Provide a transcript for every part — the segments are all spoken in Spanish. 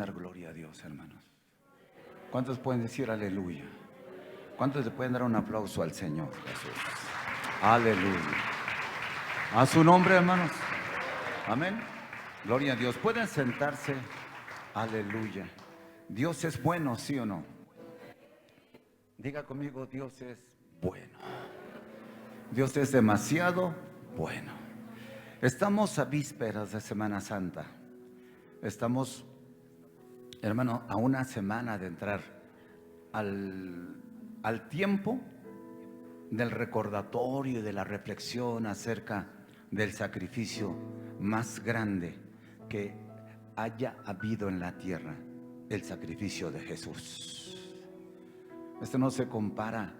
dar gloria a Dios, hermanos? ¿Cuántos pueden decir aleluya? ¿Cuántos le pueden dar un aplauso al Señor Jesús? Aleluya. A su nombre, hermanos. Amén. Gloria a Dios. Pueden sentarse. Aleluya. Dios es bueno, ¿sí o no? Diga conmigo, Dios es bueno. Dios es demasiado bueno. Estamos a vísperas de Semana Santa. Estamos, hermano, a una semana de entrar al tiempo del recordatorio y de la reflexión acerca del sacrificio más grande que haya habido en la tierra, el sacrificio de Jesús. Esto no se compara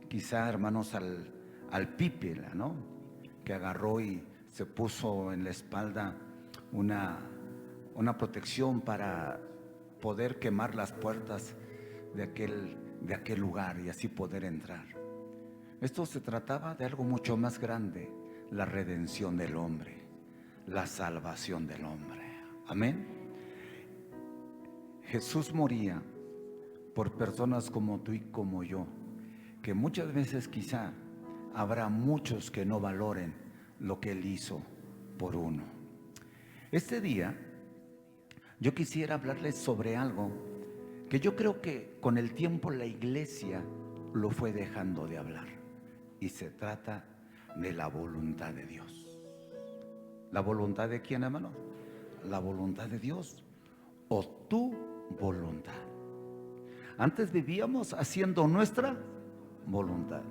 quizá, hermanos, al pípila, ¿no? Que agarró y se puso en la espalda una protección para poder quemar las puertas de aquel lugar y así poder entrar. Esto se trataba de algo mucho más grande, la redención del hombre, la salvación del hombre. Amén. Jesús moría por personas como tú y como yo, que muchas veces quizá habrá muchos que no valoren lo que Él hizo por uno. Este día yo quisiera hablarles sobre algo que yo creo que con el tiempo la iglesia lo fue dejando de hablar, y se trata de la voluntad de Dios. ¿La voluntad de quién, hermano? La voluntad de Dios o tu voluntad. Antes vivíamos haciendo nuestra voluntad,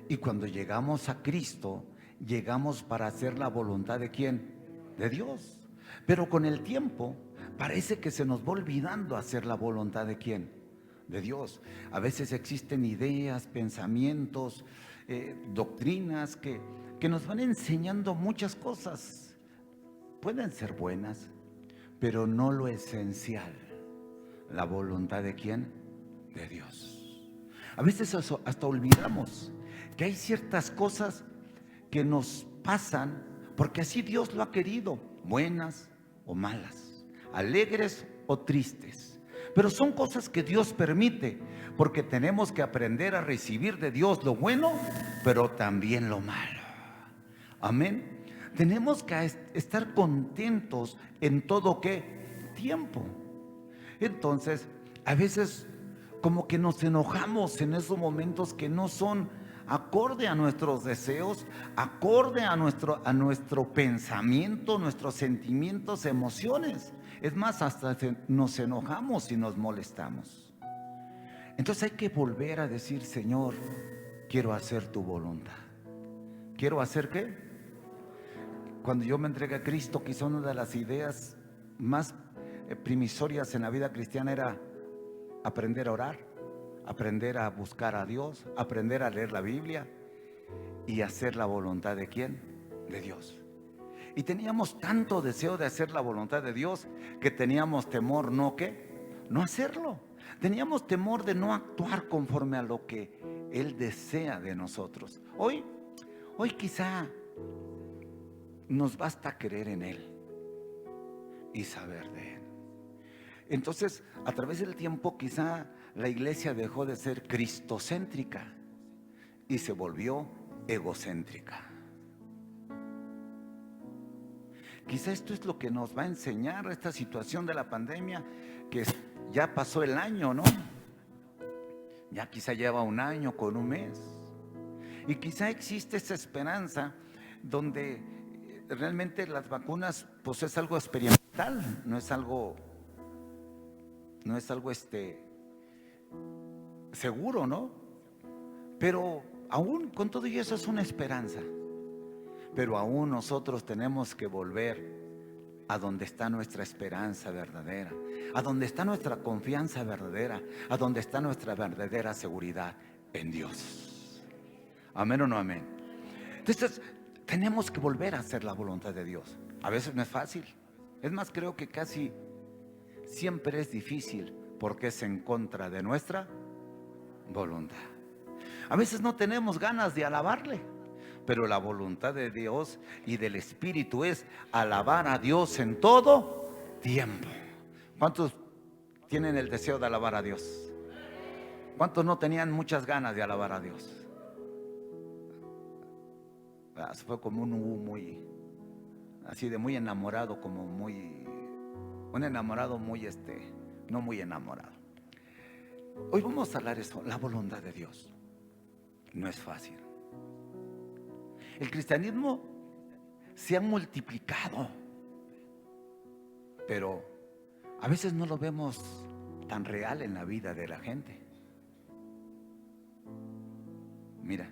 y cuando llegamos a Cristo, llegamos para hacer la voluntad de ¿quién? De Dios. Pero con el tiempo parece que se nos va olvidando hacer la voluntad de ¿quién? De Dios. A veces existen ideas, pensamientos, doctrinas que nos van enseñando muchas cosas. Pueden ser buenas, pero no lo esencial. La voluntad de ¿quién? De Dios. A veces hasta olvidamos que hay ciertas cosas que nos pasan porque así Dios lo ha querido, buenas o malas, alegres o tristes. Pero son cosas que Dios permite, porque tenemos que aprender a recibir de Dios lo bueno, pero también lo malo. Amén. Tenemos que estar contentos en todo ¿qué? Tiempo. Entonces, a veces como que nos enojamos en esos momentos que no son acorde a nuestros deseos, acorde a nuestro pensamiento, nuestros sentimientos, emociones. Es más, hasta nos enojamos y nos molestamos. Entonces hay que volver a decir: Señor, quiero hacer tu voluntad. ¿Quiero hacer qué? Cuando yo me entregué a Cristo, quizá una de las ideas más primisorias en la vida cristiana era aprender a orar, aprender a buscar a Dios, aprender a leer la Biblia y hacer la voluntad de ¿quién? De Dios. Y teníamos tanto deseo de hacer la voluntad de Dios que teníamos temor, ¿no qué? No hacerlo. Teníamos temor de no actuar conforme a lo que Él desea de nosotros. Hoy quizá nos basta creer en Él y saber de Él. Entonces, a través del tiempo, quizá la iglesia dejó de ser cristocéntrica y se volvió egocéntrica. Quizá esto es lo que nos va a enseñar esta situación de la pandemia, que ya pasó el año, ¿no? Ya quizá lleva un año con un mes. Y quizá existe esa esperanza donde realmente las vacunas, pues es algo experimental, no es algo seguro, ¿no? Pero aún con todo eso es una esperanza. Pero aún nosotros tenemos que volver a donde está nuestra esperanza verdadera, a donde está nuestra confianza verdadera, a donde está nuestra verdadera seguridad en Dios. ¿Amén o no amén? Entonces tenemos que volver a hacer la voluntad de Dios. A veces no es fácil. Es más, creo que casi siempre es difícil, porque es en contra de nuestra voluntad. A veces no tenemos ganas de alabarle, pero la voluntad de Dios y del Espíritu es alabar a Dios en todo tiempo. ¿Cuántos tienen el deseo de alabar a Dios? ¿Cuántos no tenían muchas ganas de alabar a Dios? Fue como un muy, así de muy enamorado, como muy, un enamorado muy, no muy enamorado. Hoy vamos a hablar de eso, la voluntad de Dios. No es fácil. El cristianismo se ha multiplicado, pero a veces no lo vemos tan real en la vida de la gente. Mira,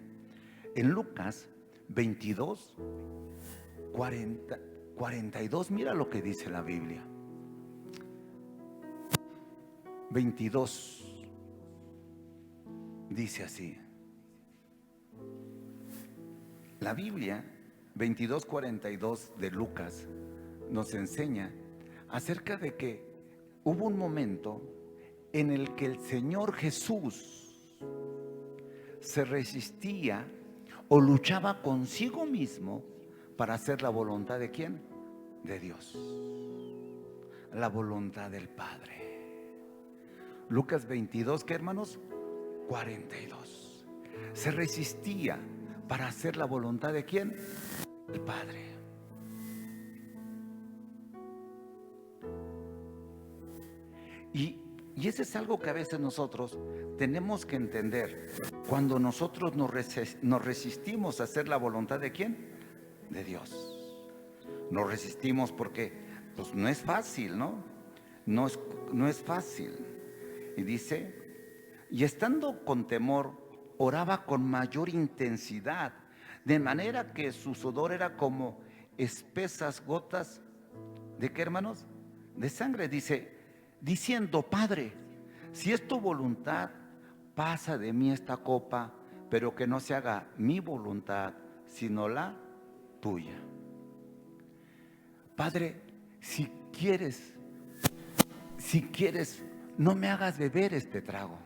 en Lucas 22, 42, mira lo que dice la Biblia. 22 dice así. La Biblia 22:42 de Lucas nos enseña acerca de que hubo un momento en el que el Señor Jesús se resistía o luchaba consigo mismo para hacer la voluntad de ¿quién? De Dios, la voluntad del Padre. Lucas 22, ¿qué, hermanos? 42. Se resistía para hacer la voluntad de ¿quién? El Padre. Y eso es algo que a veces nosotros tenemos que entender. Cuando nosotros nos resistimos a hacer la voluntad de ¿quién? De Dios. Nos resistimos porque pues no es fácil, ¿no? No es fácil. Y dice, y estando con temor, oraba con mayor intensidad, de manera que su sudor era como espesas gotas ¿de qué, hermanos? De sangre. Dice, diciendo, Padre, si es tu voluntad, pasa de mí esta copa, pero que no se haga mi voluntad, sino la tuya. Padre, si quieres, no me hagas beber este trago,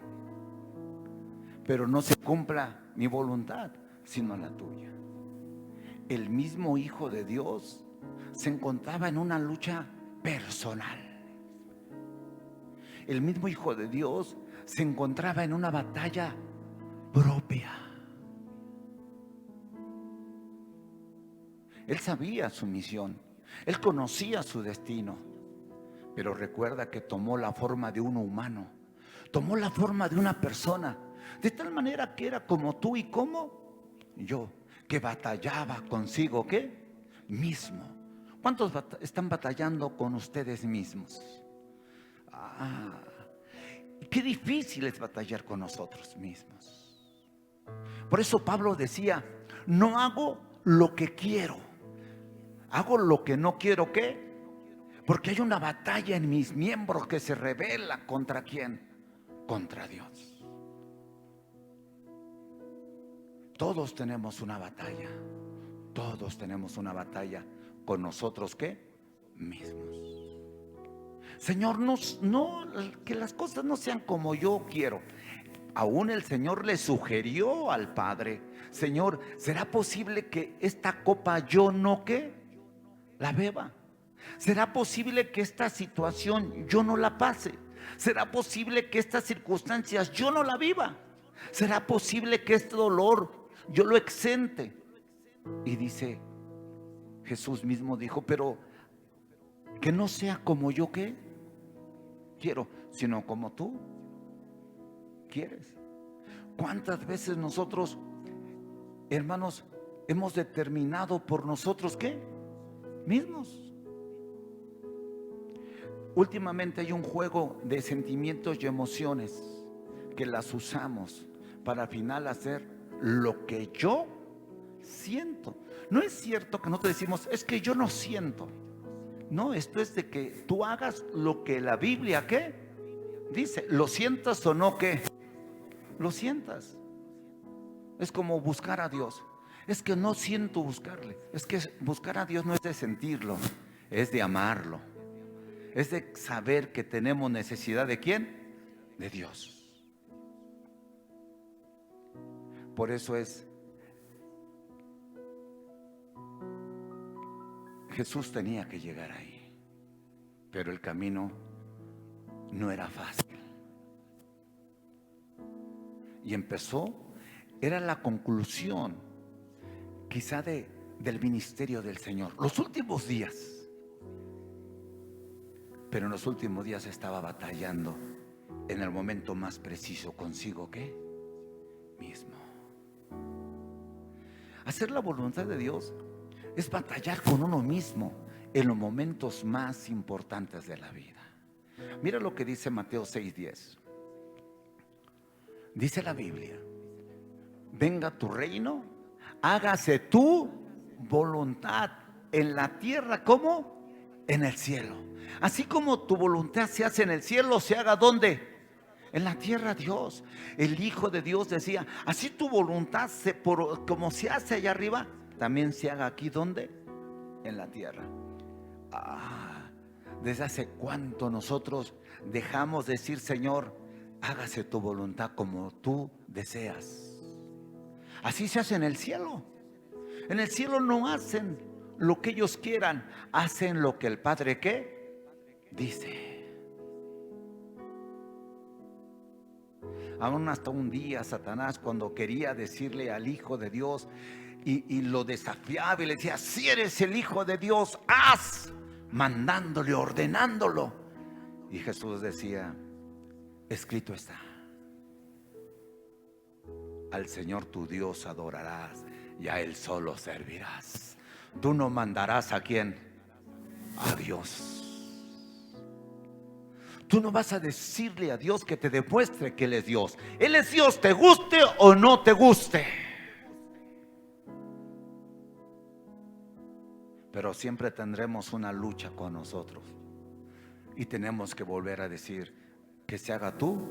pero no se cumpla mi voluntad, sino la tuya. El mismo Hijo de Dios se encontraba en una lucha personal. El mismo Hijo de Dios se encontraba en una batalla propia. Él sabía su misión, él conocía su destino, pero recuerda que tomó la forma de un humano, tomó la forma de una persona, de tal manera que era como tú y como yo, que batallaba consigo, ¿qué? Mismo. ¿Cuántos están batallando con ustedes mismos? Qué difícil es batallar con nosotros mismos. Por eso Pablo decía, no hago lo que quiero, hago lo que no quiero, ¿qué? Porque hay una batalla en mis miembros que se rebela ¿contra quién? Contra Dios. Todos tenemos una batalla. Todos tenemos una batalla con nosotros, ¿qué? Mismos. Señor, no, que las cosas no sean como yo quiero. Aún el Señor le sugirió al Padre, Señor, ¿será posible que esta copa yo no ¿qué? La beba? ¿Será posible que esta situación yo no la pase? ¿Será posible que estas circunstancias yo no la viva? ¿Será posible que este dolor yo lo exente? Y dice, Jesús mismo dijo, pero que no sea como yo ¿qué? Quiero, sino como tú quieres. ¿Cuántas veces nosotros, hermanos, hemos determinado por nosotros qué? Mismos. Últimamente hay un juego de sentimientos y emociones que las usamos para al final hacer lo que yo siento. No es cierto que nosotros decimos, es que yo no siento. No, esto es de que tú hagas lo que la Biblia ¿qué? Dice, lo sientas o no ¿qué? Lo sientas. Es como buscar a Dios. Es que no siento buscarle. Es que buscar a Dios no es de sentirlo, es de amarlo. Es de saber que tenemos necesidad ¿de quién? De Dios. Por eso Jesús tenía que llegar ahí, pero el camino no era fácil. Y empezó, era la conclusión quizá del ministerio del Señor, los últimos días. Pero en los últimos días estaba batallando en el momento más preciso consigo, ¿qué? Mismo. Hacer la voluntad de Dios es batallar con uno mismo en los momentos más importantes de la vida. Mira lo que dice Mateo 6:10. Dice la Biblia: venga tu reino, hágase tu voluntad en la tierra como en el cielo. Así como tu voluntad se hace en el cielo, se haga ¿dónde? En la tierra. Dios, el Hijo de Dios decía: así tu voluntad como se hace allá arriba, también se haga aquí ¿dónde? En la tierra. Desde hace cuánto nosotros dejamos de decir: Señor, hágase tu voluntad como tú deseas. Así se hace en el cielo. En el cielo no hacen lo que ellos quieran, hacen lo que el Padre ¿qué? Dice. Aún hasta un día Satanás, cuando quería decirle al Hijo de Dios y lo desafiaba y le decía: si eres el Hijo de Dios, haz, mandándole, ordenándolo. Y Jesús decía: escrito está, al Señor tu Dios adorarás y a Él solo servirás. Tú no mandarás ¿a quién? A Dios. Tú no vas a decirle a Dios que te demuestre que Él es Dios. Él es Dios, te guste o no te guste. Pero siempre tendremos una lucha con nosotros. Y tenemos que volver a decir: que se haga tu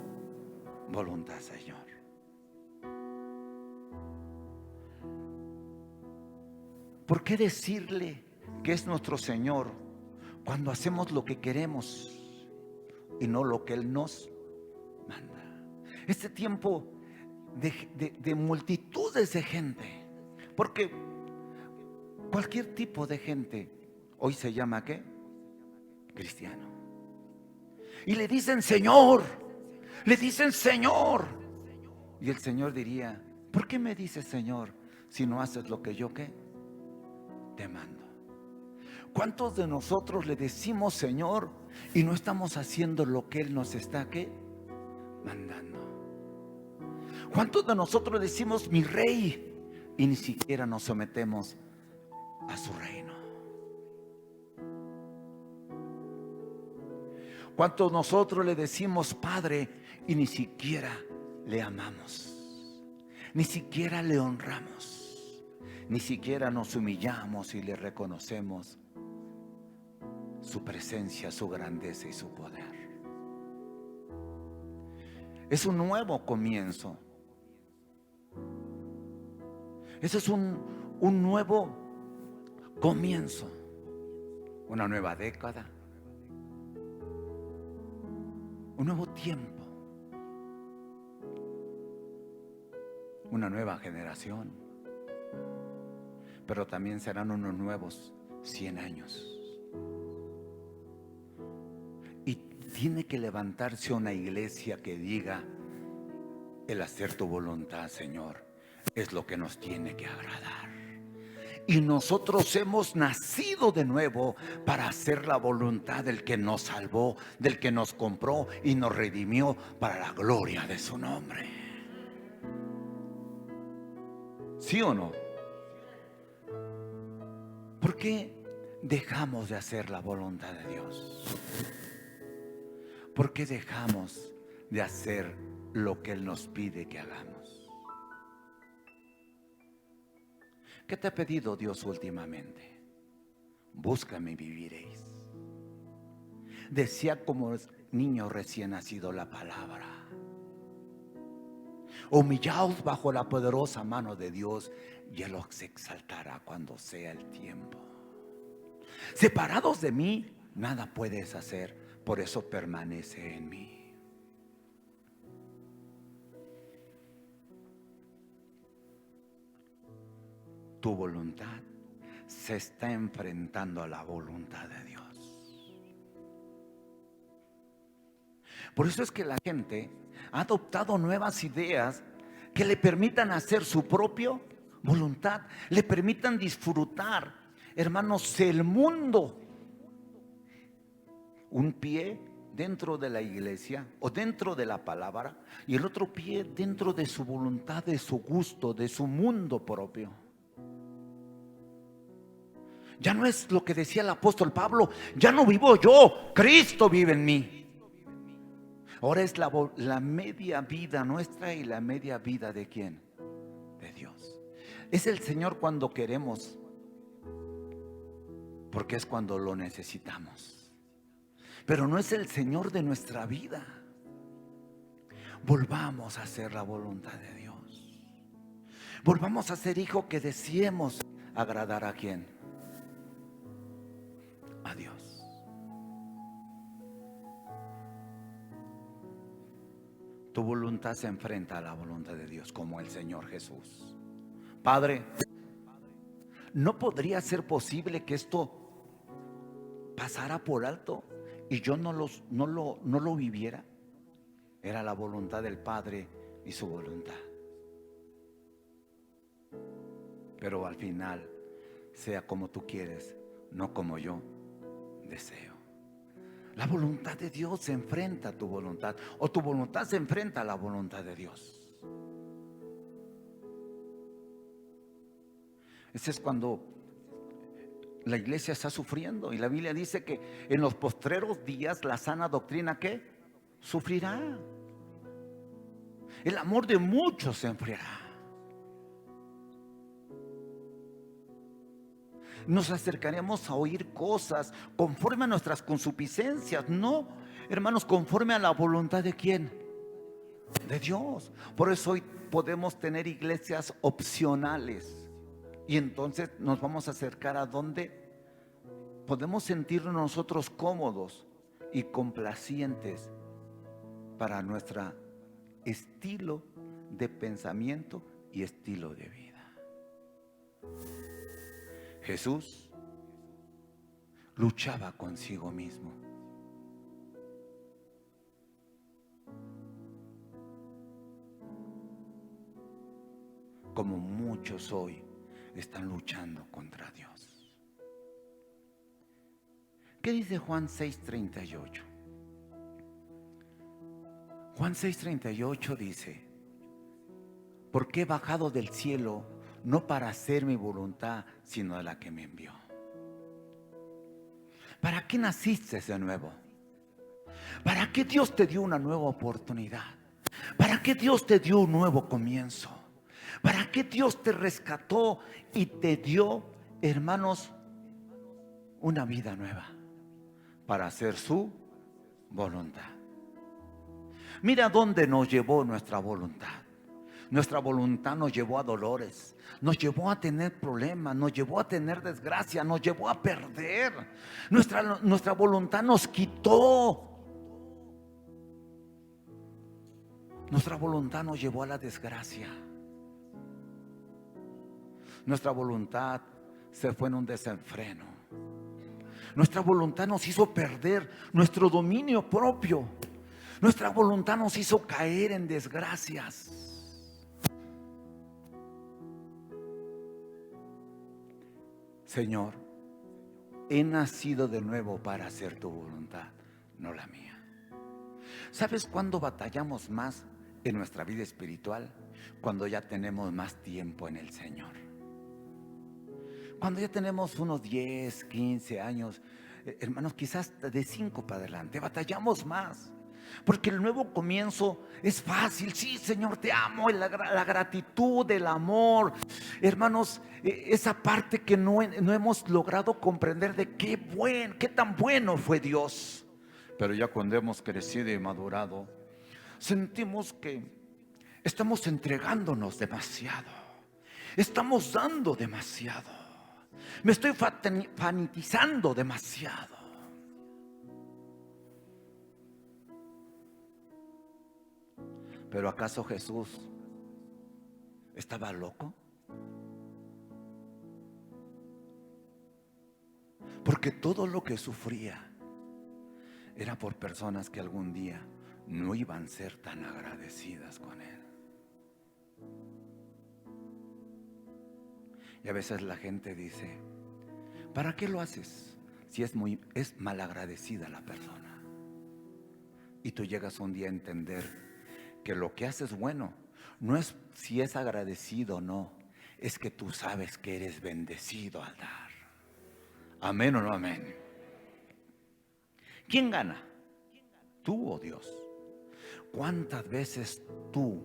voluntad, Señor. ¿Por qué decirle que es nuestro Señor cuando hacemos lo que queremos y no lo que Él nos manda? Este tiempo de multitudes de gente, porque cualquier tipo de gente hoy se llama ¿qué? Cristiano. Y le dicen Señor, le dicen Señor. Y el Señor diría: ¿por qué me dices Señor si no haces lo que yo ¿qué? Te mando? ¿Cuántos de nosotros le decimos Señor y no estamos haciendo lo que Él nos está ¿qué? Mandando? ¿Cuántos de nosotros decimos mi Rey y ni siquiera nos sometemos a su reino? ¿Cuántos de nosotros le decimos Padre y ni siquiera le amamos? Ni siquiera le honramos, ni siquiera nos humillamos y le reconocemos su presencia, su grandeza y su poder. Es un nuevo comienzo. Ese es un nuevo comienzo, una nueva década, un nuevo tiempo, una nueva generación. Pero también serán unos nuevos 100 años. Y tiene que levantarse una iglesia que diga: el hacer tu voluntad, Señor, es lo que nos tiene que agradar. Y nosotros hemos nacido de nuevo para hacer la voluntad del que nos salvó, del que nos compró y nos redimió para la gloria de su nombre. ¿Sí o no? ¿Por qué dejamos de hacer la voluntad de Dios? ¿Por qué dejamos de hacer lo que Él nos pide que hagamos? ¿Qué te ha pedido Dios últimamente? Búscame y viviréis. Decía como niño recién nacido la palabra: humillaos bajo la poderosa mano de Dios y Él os exaltará cuando sea el tiempo. Separados de mí, nada puedes hacer, por eso permanece en mí. Tu voluntad se está enfrentando a la voluntad de Dios. Por eso es que la gente ha adoptado nuevas ideas que le permitan hacer su propia voluntad, le permitan disfrutar, hermanos, el mundo. Un pie dentro de la iglesia o dentro de la palabra y el otro pie dentro de su voluntad, de su gusto, de su mundo propio. Ya no es lo que decía el apóstol Pablo: ya no vivo yo, Cristo vive en mí. Ahora es la media vida nuestra y la media vida ¿de quién? De Dios. Es el Señor cuando queremos, porque es cuando lo necesitamos. Pero no es el Señor de nuestra vida. Volvamos a hacer la voluntad de Dios. Volvamos a ser hijos que deseemos agradar ¿a quién? A Dios. Tu voluntad se enfrenta a la voluntad de Dios, como el Señor Jesús. Padre, ¿no podría ser posible que esto pasara por alto y yo no lo viviera? Era la voluntad del Padre y su voluntad. Pero al final, sea como tú quieres, no como yo deseo. La voluntad de Dios se enfrenta a tu voluntad, o tu voluntad se enfrenta a la voluntad de Dios. Ese es cuando la iglesia está sufriendo, y la Biblia dice que en los postreros días la sana doctrina ¿qué? Sufrirá. El amor de muchos se enfriará. Nos acercaremos a oír cosas conforme a nuestras concupiscencias, no, hermanos, conforme a la voluntad ¿de quién? De Dios. Por eso hoy podemos tener iglesias opcionales, y entonces nos vamos a acercar a donde podemos sentirnos nosotros cómodos y complacientes para nuestro estilo de pensamiento y estilo de vida. Jesús luchaba consigo mismo. Como muchos hoy están luchando contra Dios. ¿Qué dice Juan 6:38? Juan 6:38 dice: porque he bajado del cielo no para hacer mi voluntad, sino la que me envió. ¿Para qué naciste de nuevo? ¿Para qué Dios te dio una nueva oportunidad? ¿Para qué Dios te dio un nuevo comienzo? ¿Para qué Dios te rescató y te dio, hermanos, una vida nueva? Para hacer su voluntad. Mira dónde nos llevó nuestra voluntad. Nuestra voluntad nos llevó a dolores, nos llevó a tener problemas, nos llevó a tener desgracia, nos llevó a perder. Nuestra voluntad nos quitó. Nuestra voluntad nos llevó a la desgracia. Nuestra voluntad se fue en un desenfreno. Nuestra voluntad nos hizo perder nuestro dominio propio. Nuestra voluntad nos hizo caer en desgracias. Señor, he nacido de nuevo para hacer tu voluntad, no la mía. ¿Sabes cuándo batallamos más en nuestra vida espiritual? Cuando ya tenemos más tiempo en el Señor. Cuando ya tenemos unos 10, 15 años, hermanos, quizás de 5 para adelante, batallamos más. Porque el nuevo comienzo es fácil. Sí, Señor, te amo. La gratitud, el amor, hermanos, esa parte que no hemos logrado comprender de qué tan bueno fue Dios. Pero ya cuando hemos crecido y madurado, sentimos que estamos entregándonos demasiado, estamos dando demasiado, me estoy fanatizando demasiado. Pero ¿acaso Jesús estaba loco? Porque todo lo que sufría era por personas que algún día no iban a ser tan agradecidas con Él. Y a veces la gente dice: ¿para qué lo haces? Si es malagradecida la persona. Y tú llegas un día a entender que lo que haces bueno no es si es agradecido o no, es que tú sabes que eres bendecido al dar. ¿Amén o no amén? ¿Quién gana? ¿Tú o Dios? ¿Cuántas veces tú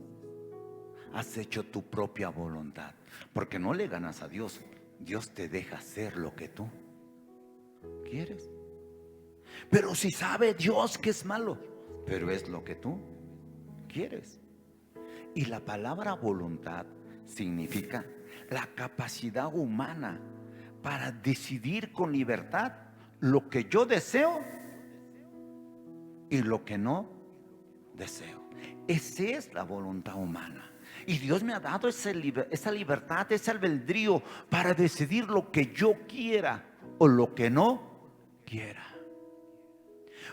has hecho tu propia voluntad? Porque no le ganas a Dios. Dios te deja hacer lo que tú quieres. Pero si sabe Dios que es malo, pero es lo que tú quieres. Y la palabra voluntad significa la capacidad humana para decidir con libertad lo que yo deseo y lo que no deseo. Esa es la voluntad humana. Y Dios me ha dado esa libertad, ese albedrío para decidir lo que yo quiera o lo que no quiera.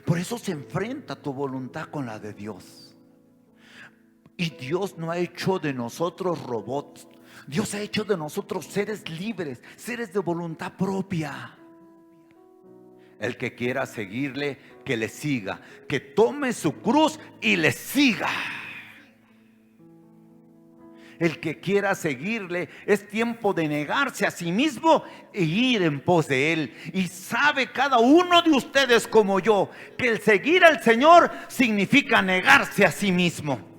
Por eso se enfrenta tu voluntad con la de Dios. Y Dios no ha hecho de nosotros robots. Dios ha hecho de nosotros seres libres, seres de voluntad propia. El que quiera seguirle, que le siga, que tome su cruz y le siga. El que quiera seguirle, es tiempo de negarse a sí mismo e ir en pos de Él. Y sabe cada uno de ustedes como yo que el seguir al Señor significa negarse a sí mismo.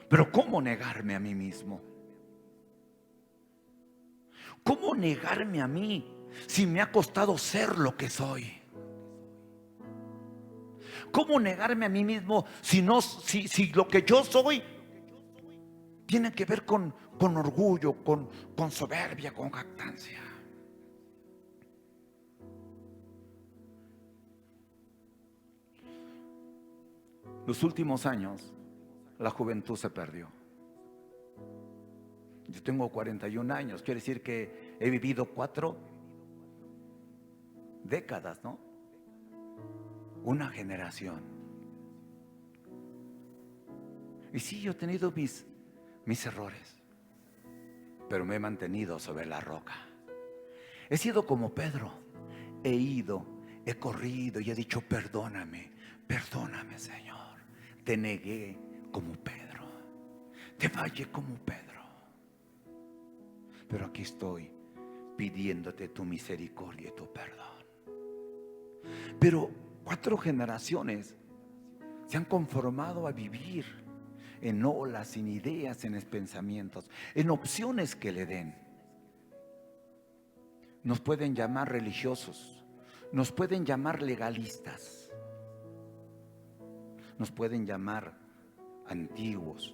Pero ¿cómo negarme a mí mismo? ¿Cómo negarme a mí si me ha costado ser lo que soy? ¿Cómo negarme a mí mismo si lo que yo soy tiene que ver con orgullo, con soberbia, con jactancia? Los últimos años la juventud se perdió. Yo tengo 41 años, quiere decir que he vivido 4 décadas, ¿no? Una generación. Y sí, yo he tenido mis errores, pero me he mantenido sobre la roca. He sido como Pedro. He corrido y he dicho: perdóname, perdóname, Señor. Te negué como Pedro, te fallé como Pedro, pero aquí estoy pidiéndote tu misericordia y tu perdón. Pero 4 generaciones se han conformado a vivir en olas, en ideas, en pensamientos, en opciones que le den. Nos pueden llamar religiosos, nos pueden llamar legalistas, nos pueden llamar antiguos,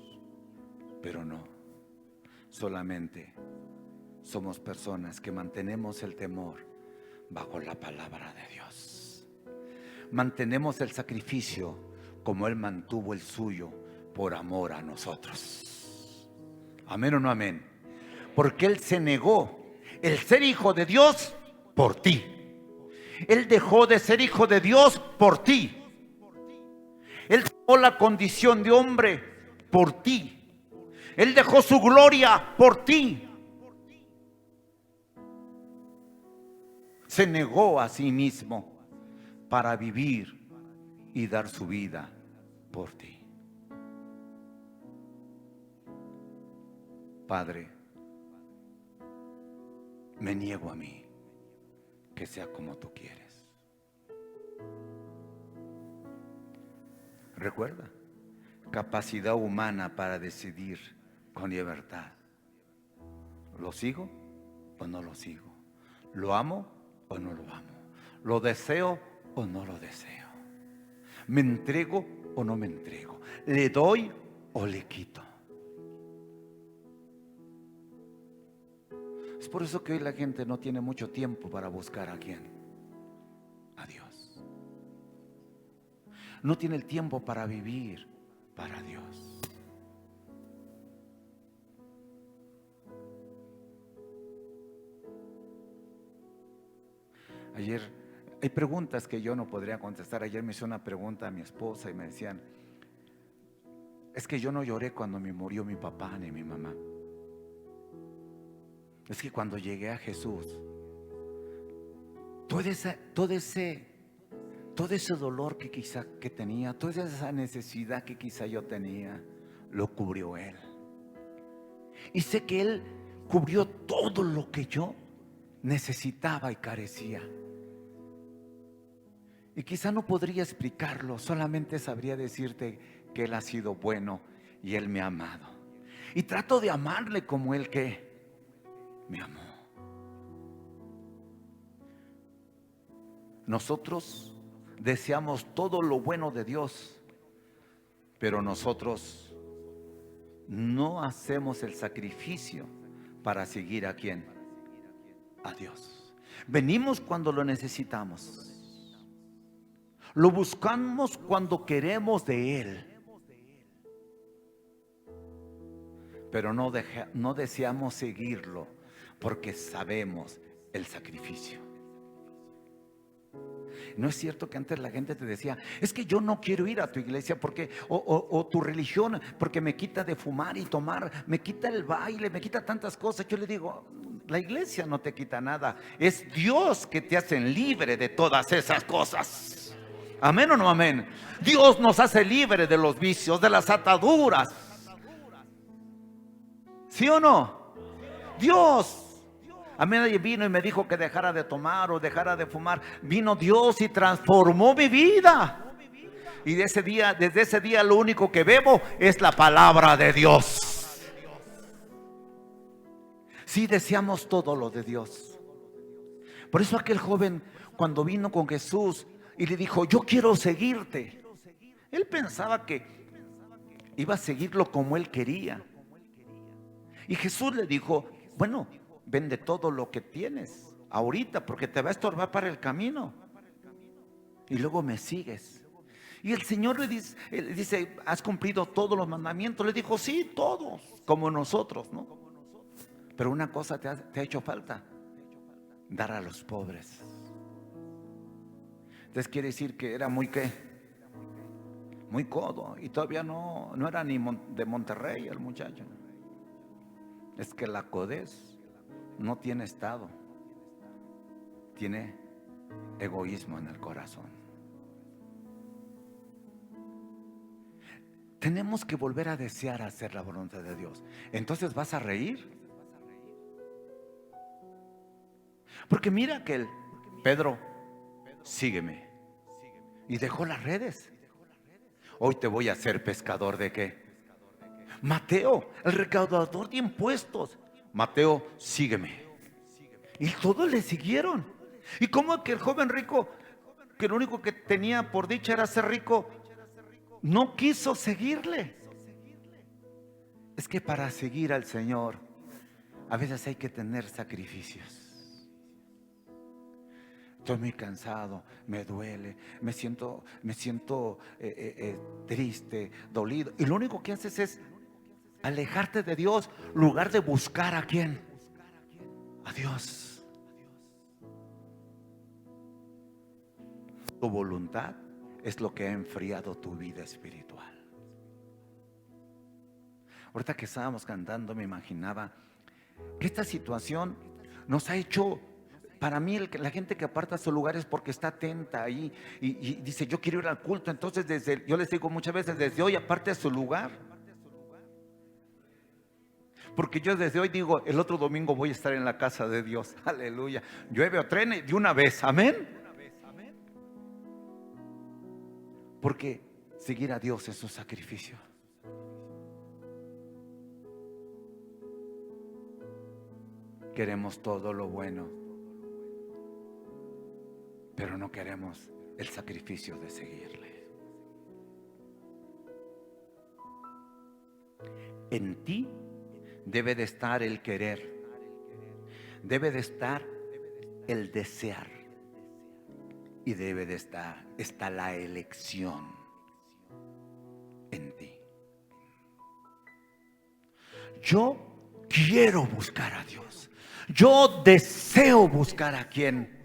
pero no, solamente somos personas que mantenemos el temor bajo la palabra de Dios. Mantenemos el sacrificio como Él mantuvo el suyo por amor a nosotros. ¿Amén o no amén? Porque Él se negó el ser hijo de Dios por ti. Él dejó de ser hijo de Dios por ti. Él dejó la condición de hombre por ti. Él dejó su gloria por ti. Se negó a sí mismo para vivir y dar su vida por ti. Padre, me niego a mí, que sea como tú quieres. Recuerda, capacidad humana para decidir con libertad. ¿Lo sigo o no lo sigo? ¿Lo amo o no lo amo? ¿Lo deseo o no lo deseo? ¿Me entrego o no me entrego? ¿Le doy o le quito? Es por eso que hoy la gente no tiene mucho tiempo para buscar a quién. A Dios. No tiene el tiempo para vivir para Dios. Ayer hay preguntas que yo no podría contestar. Ayer me hizo una pregunta a mi esposa y me decían: es que yo no lloré cuando me murió mi papá ni mi mamá. Es que cuando llegué a Jesús, todo ese dolor que quizá que tenía, toda esa necesidad que quizá yo tenía, lo cubrió Él. Y sé que Él cubrió todo lo que yo necesitaba y carecía. Y quizá no podría explicarlo, solamente sabría decirte que Él ha sido bueno y Él me ha amado. Y trato de amarle como Él que me amó. Nosotros deseamos todo lo bueno de Dios, pero nosotros no hacemos el sacrificio para seguir a ¿quién? A Dios. Venimos cuando lo necesitamos. Lo buscamos cuando queremos de Él. Pero no deseamos seguirlo porque sabemos el sacrificio. ¿No es cierto que antes la gente te decía: es que yo no quiero ir a tu iglesia porque o tu religión, porque me quita de fumar y tomar, me quita el baile, me quita tantas cosas? Yo le digo: la iglesia no te quita nada, es Dios que te hace libre de todas esas cosas. ¿Amén o no amén? Dios nos hace libre de los vicios, de las ataduras. ¿Sí o no? Dios. A mí nadie vino y me dijo que dejara de tomar o dejara de fumar. Vino Dios y transformó mi vida. Y desde ese día lo único que bebo es la palabra de Dios. Sí, deseamos todo lo de Dios. Por eso aquel joven, cuando vino con Jesús y le dijo: yo quiero seguirte, él pensaba que iba a seguirlo como él quería. Y Jesús le dijo: bueno, vende todo lo que tienes ahorita, porque te va a estorbar para el camino, y luego me sigues. Y el Señor le dice: ¿has cumplido todos los mandamientos? Le dijo: sí, todos, como nosotros, ¿no? Pero una cosa te ha hecho falta: dar a los pobres. Entonces quiere decir que era muy codo, y todavía no era ni de Monterrey el muchacho. Es que la codez no tiene estado, tiene egoísmo en el corazón. Tenemos que volver a desear hacer la voluntad de Dios. Entonces, ¿vas a reír? Porque mira que Pedro: sígueme. Y dejó las redes. Hoy te voy a hacer pescador ¿de qué? Mateo, el recaudador de impuestos: Mateo, sígueme. Y todos le siguieron. Y como que el joven rico, que lo único que tenía por dicha era ser rico, no quiso seguirle. Es que para seguir al Señor a veces hay que tener sacrificios. Estoy muy cansado, me duele, me siento triste, dolido. Y lo único que haces es alejarte de Dios, en lugar de buscar ¿a quién? A Dios. Tu voluntad es lo que ha enfriado tu vida espiritual. Ahorita que estábamos cantando, me imaginaba que esta situación nos ha hecho, para mí, la gente que aparta su lugar es porque está atenta ahí y dice: yo quiero ir al culto. Entonces yo les digo muchas veces: desde hoy aparte su lugar. Porque yo desde hoy digo: el otro domingo voy a estar en la casa de Dios. Aleluya. Llueve o truene, de una vez. Amén. Porque seguir a Dios es un sacrificio. Queremos todo lo bueno, pero no queremos el sacrificio de seguirle. En ti debe de estar el querer, debe de estar el desear, y debe de estar la elección en ti. Yo quiero buscar a Dios. Yo deseo buscar a quién.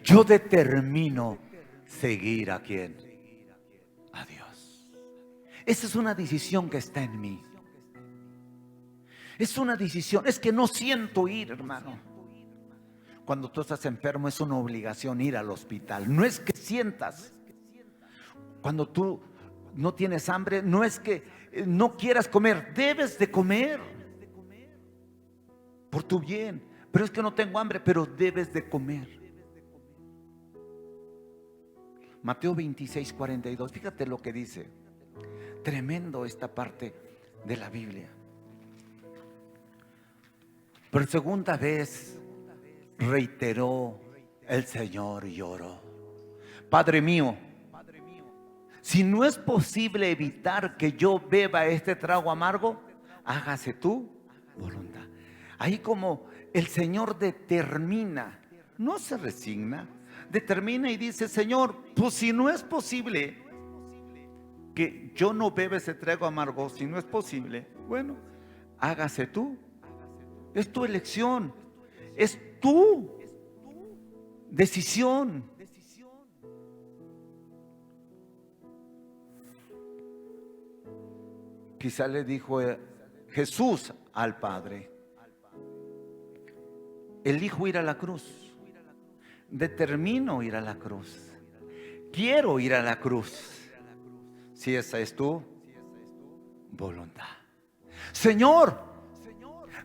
Yo determino seguir ¿a quién? A Dios. Esa es una decisión que está en mí. Es una decisión. Es que no siento ir, hermano. Cuando tú estás enfermo es una obligación ir al hospital. No es que sientas. Cuando tú no tienes hambre, no es que no quieras comer. Debes de comer por tu bien. Pero es que no tengo hambre, pero debes de comer. Mateo 26, 42. Fíjate lo que dice. Tremendo esta parte de la Biblia. Por segunda vez reiteró el Señor y oró: Padre mío, si no es posible evitar que yo beba este trago amargo, hágase tu voluntad. Ahí como el Señor determina, no se resigna, determina y dice: Señor, pues si no es posible que yo no beba ese trago amargo, si no es posible, bueno, hágase tú. Es tu elección, es tu decisión. Quizá le dijo Jesús al Padre: elijo ir a la cruz, determino ir a la cruz, quiero ir a la cruz, si esa es tu voluntad. Señor,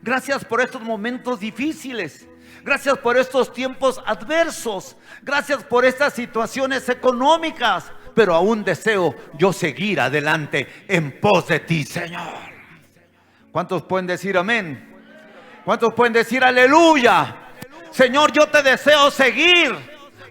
gracias por estos momentos difíciles. Gracias por estos tiempos adversos. Gracias por estas situaciones económicas. Pero aún deseo yo seguir adelante en pos de ti, Señor. ¿Cuántos pueden decir amén? ¿Cuántos pueden decir aleluya? Señor, yo te deseo seguir.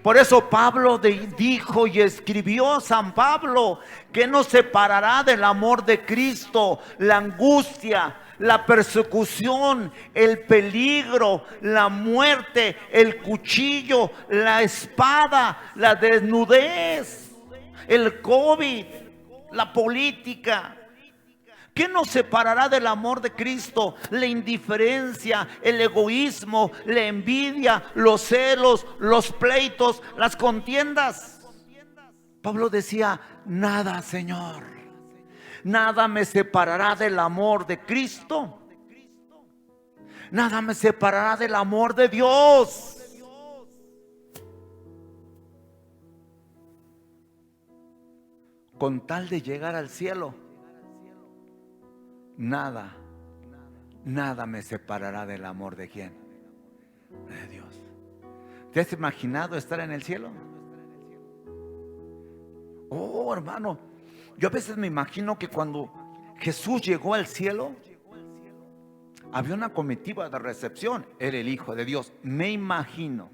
Por eso Pablo dijo y escribió San Pablo: que nos separará del amor de Cristo la angustia, la persecución, el peligro, la muerte, el cuchillo, la espada, la desnudez, el COVID, la política. ¿Qué nos separará del amor de Cristo? La indiferencia, el egoísmo, la envidia, los celos, los pleitos, las contiendas. Pablo decía: nada, Señor, nada me separará del amor de Cristo. Nada me separará del amor de Dios. Con tal de llegar al cielo, nada me separará del amor de ¿quién? De Dios. ¿Te has imaginado estar en el cielo? Oh, hermano, yo a veces me imagino que cuando Jesús llegó al cielo, había una comitiva de recepción. Era el Hijo de Dios. Me imagino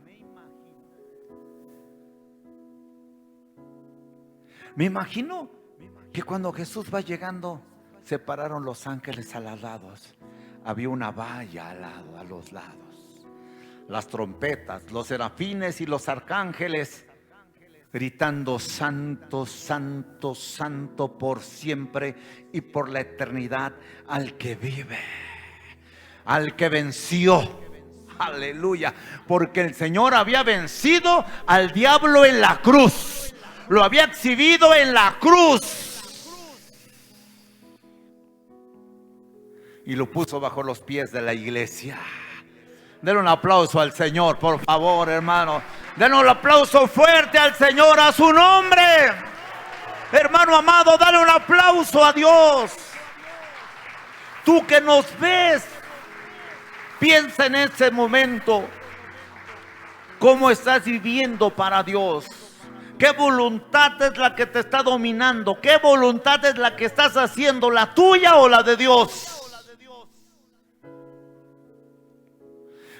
que cuando Jesús va llegando, se pararon los ángeles a los lados. Había una valla al lado, a los lados. Las trompetas, los serafines y los arcángeles gritando: santo, santo, santo por siempre y por la eternidad al que vive, al que venció. Aleluya. Porque el Señor había vencido al diablo en la cruz. Lo había exhibido en la cruz. Y lo puso bajo los pies de la iglesia. Denle un aplauso al Señor, por favor, hermano. Denle un aplauso fuerte al Señor, a su nombre. Hermano amado, dale un aplauso a Dios. Tú que nos ves, piensa en ese momento. ¿Cómo estás viviendo para Dios? ¿Qué voluntad es la que te está dominando? ¿Qué voluntad es la que estás haciendo? ¿La tuya o la de Dios?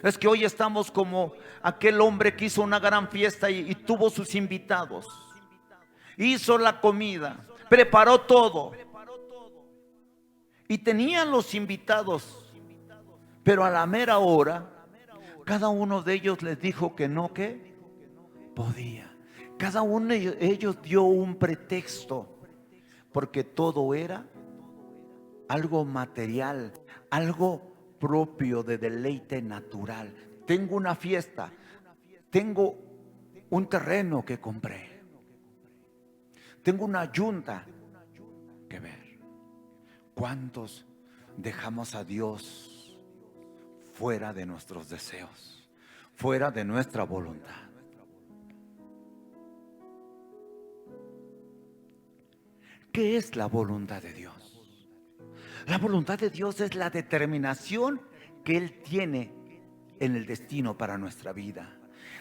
Es que hoy estamos como aquel hombre que hizo una gran fiesta y tuvo sus invitados. Hizo la comida, preparó todo. Y tenían los invitados. Pero a la mera hora, cada uno de ellos les dijo que no, que podía. Cada uno de ellos dio un pretexto. Porque todo era algo material, algo propio de deleite natural. Tengo una fiesta, tengo un terreno que compré. Tengo una yunta que ver. ¿Cuántos dejamos a Dios fuera de nuestros deseos, fuera de nuestra voluntad? ¿Qué es la voluntad de Dios? La voluntad de Dios es la determinación que Él tiene en el destino para nuestra vida.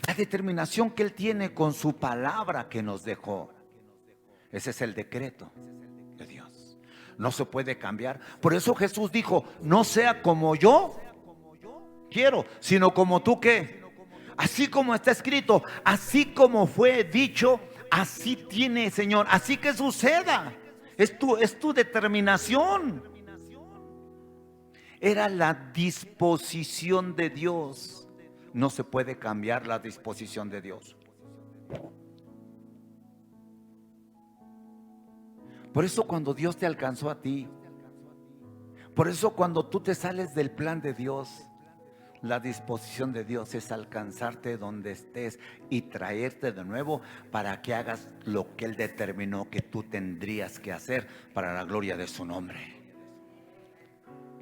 La determinación que Él tiene con su palabra que nos dejó. Ese es el decreto de Dios. No se puede cambiar. Por eso Jesús dijo: no sea como yo quiero, sino como tú qué. Así como está escrito, así como fue dicho, así tiene, Señor. Así que suceda. Es tu determinación. Era la disposición de Dios. No se puede cambiar la disposición de Dios. Por eso cuando Dios te alcanzó a ti, por eso cuando tú te sales del plan de Dios, la disposición de Dios es alcanzarte donde estés y traerte de nuevo para que hagas lo que Él determinó que tú tendrías que hacer para la gloria de su nombre.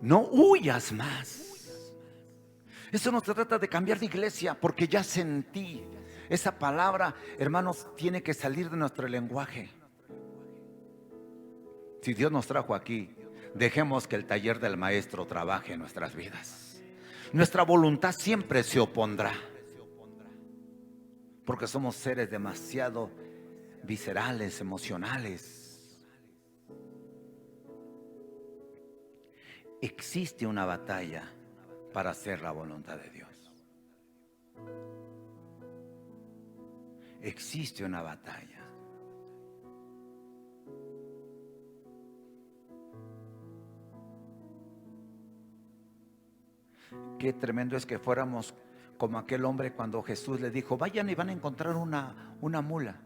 No huyas más. Eso no se trata de cambiar de iglesia, porque ya sentí. Esa palabra, hermanos, tiene que salir de nuestro lenguaje. Si Dios nos trajo aquí, dejemos que el taller del maestro trabaje en nuestras vidas. Nuestra voluntad siempre se opondrá, porque somos seres demasiado viscerales, emocionales. Existe una batalla para hacer la voluntad de Dios. Existe una batalla. Qué tremendo es que fuéramos como aquel hombre cuando Jesús le dijo: vayan y van a encontrar una mula,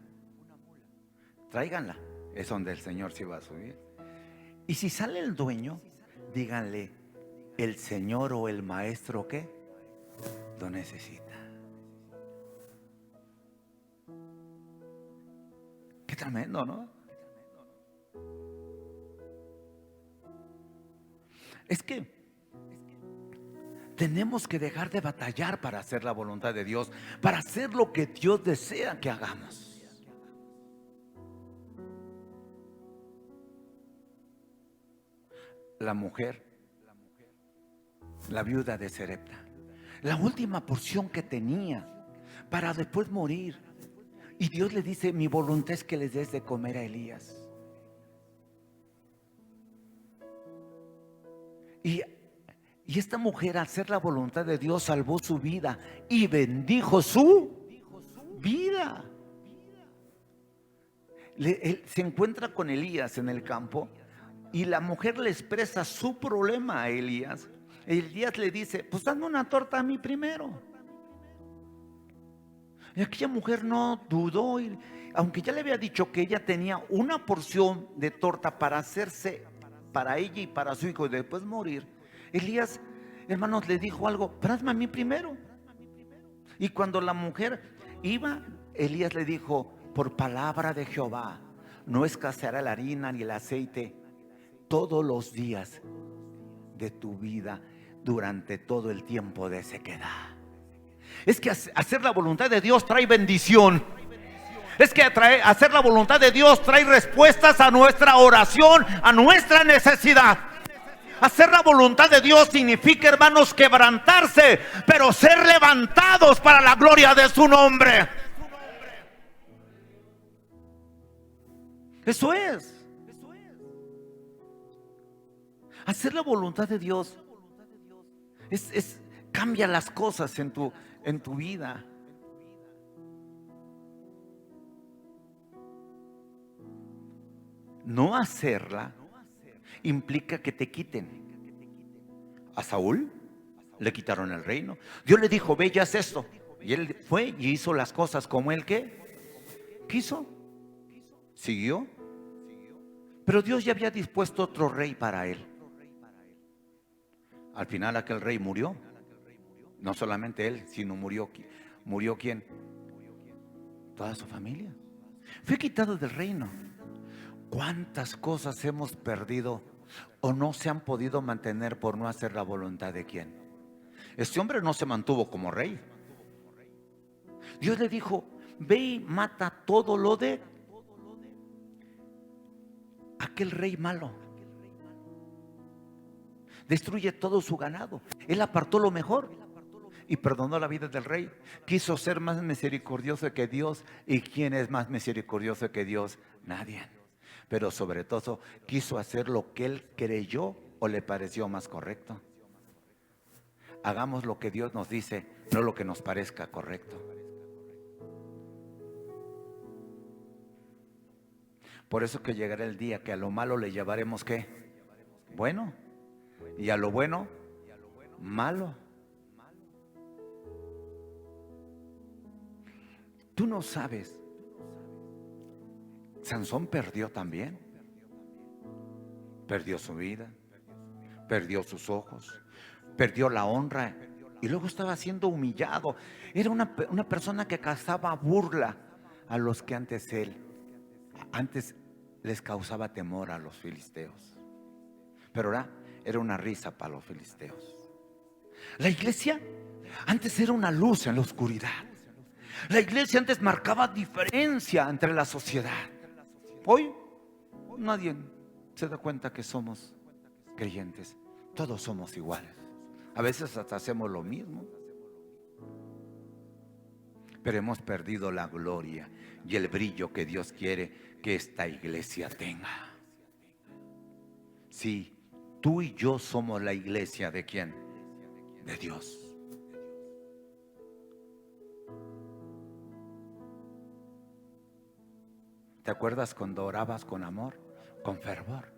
tráiganla. Es donde el Señor se iba a subir. Y si sale el dueño, díganle: el Señor o el maestro ¿qué? Lo necesita. Qué tremendo, ¿no? Es que tenemos que dejar de batallar para hacer la voluntad de Dios, para hacer lo que Dios desea que hagamos. La mujer, la viuda de Sarepta, la última porción que tenía para después morir. Y Dios le dice: mi voluntad es que les des de comer a Elías. Y esta mujer, al hacer la voluntad de Dios, salvó su vida y bendijo su vida. Él se encuentra con Elías en el campo y la mujer le expresa su problema a Elías. Elías le dice: pues dame una torta a mí primero. Y aquella mujer no dudó, y aunque ya le había dicho que ella tenía una porción de torta para hacerse para ella y para su hijo y después morir, Elías, hermanos, le dijo algo: pero hazme a mí primero. Y cuando la mujer iba, Elías le dijo: por palabra de Jehová, no escaseará la harina ni el aceite todos los días de tu vida durante todo el tiempo de sequedad. Es que hacer la voluntad de Dios trae bendición. Es que hacer la voluntad de Dios trae respuestas a nuestra oración, a nuestra necesidad. Hacer la voluntad de Dios significa, hermanos, quebrantarse, pero ser levantados para la gloria de su nombre. Eso es. Hacer la voluntad de Dios cambia las cosas en tu vida. No hacerla implica que te quiten. A Saúl le quitaron el reino. Dios le dijo: ve y haz esto. Y él fue y hizo las cosas como él quiso. Siguió. Pero Dios ya había dispuesto otro rey para él. Al final aquel rey murió. No solamente él, sino murió ¿quién? toda su familia. Fue quitado del reino. ¿Cuántas cosas hemos perdido o no se han podido mantener por no hacer la voluntad de quién? Este hombre no se mantuvo como rey. Dios le dijo: ve y mata todo lo de aquel rey malo. Destruye todo su ganado. Él apartó lo mejor y perdonó la vida del rey. Quiso ser más misericordioso que Dios. ¿Y quién es más misericordioso que Dios? Nadie. Pero sobre todo quiso hacer lo que él creyó o le pareció más correcto. Hagamos lo que Dios nos dice, no lo que nos parezca correcto. Por eso que llegará el día que a lo malo le llevaremos ¿qué? Bueno. Y a lo bueno, malo. Tú no sabes. Sansón perdió también. Perdió su vida, perdió sus ojos, perdió la honra y luego estaba siendo humillado. Era una persona que causaba burla a los que antes les causaba temor a los filisteos. Pero ahora era una risa para los filisteos. La iglesia antes era una luz en la oscuridad. La iglesia antes marcaba diferencia entre la sociedad. Hoy nadie se da cuenta que somos creyentes. Todos somos iguales. A veces hasta hacemos lo mismo. Pero hemos perdido la gloria y el brillo que Dios quiere que esta iglesia tenga. Sí, tú y yo somos la iglesia ¿de quién? De Dios. ¿Te acuerdas cuando orabas con amor, con fervor?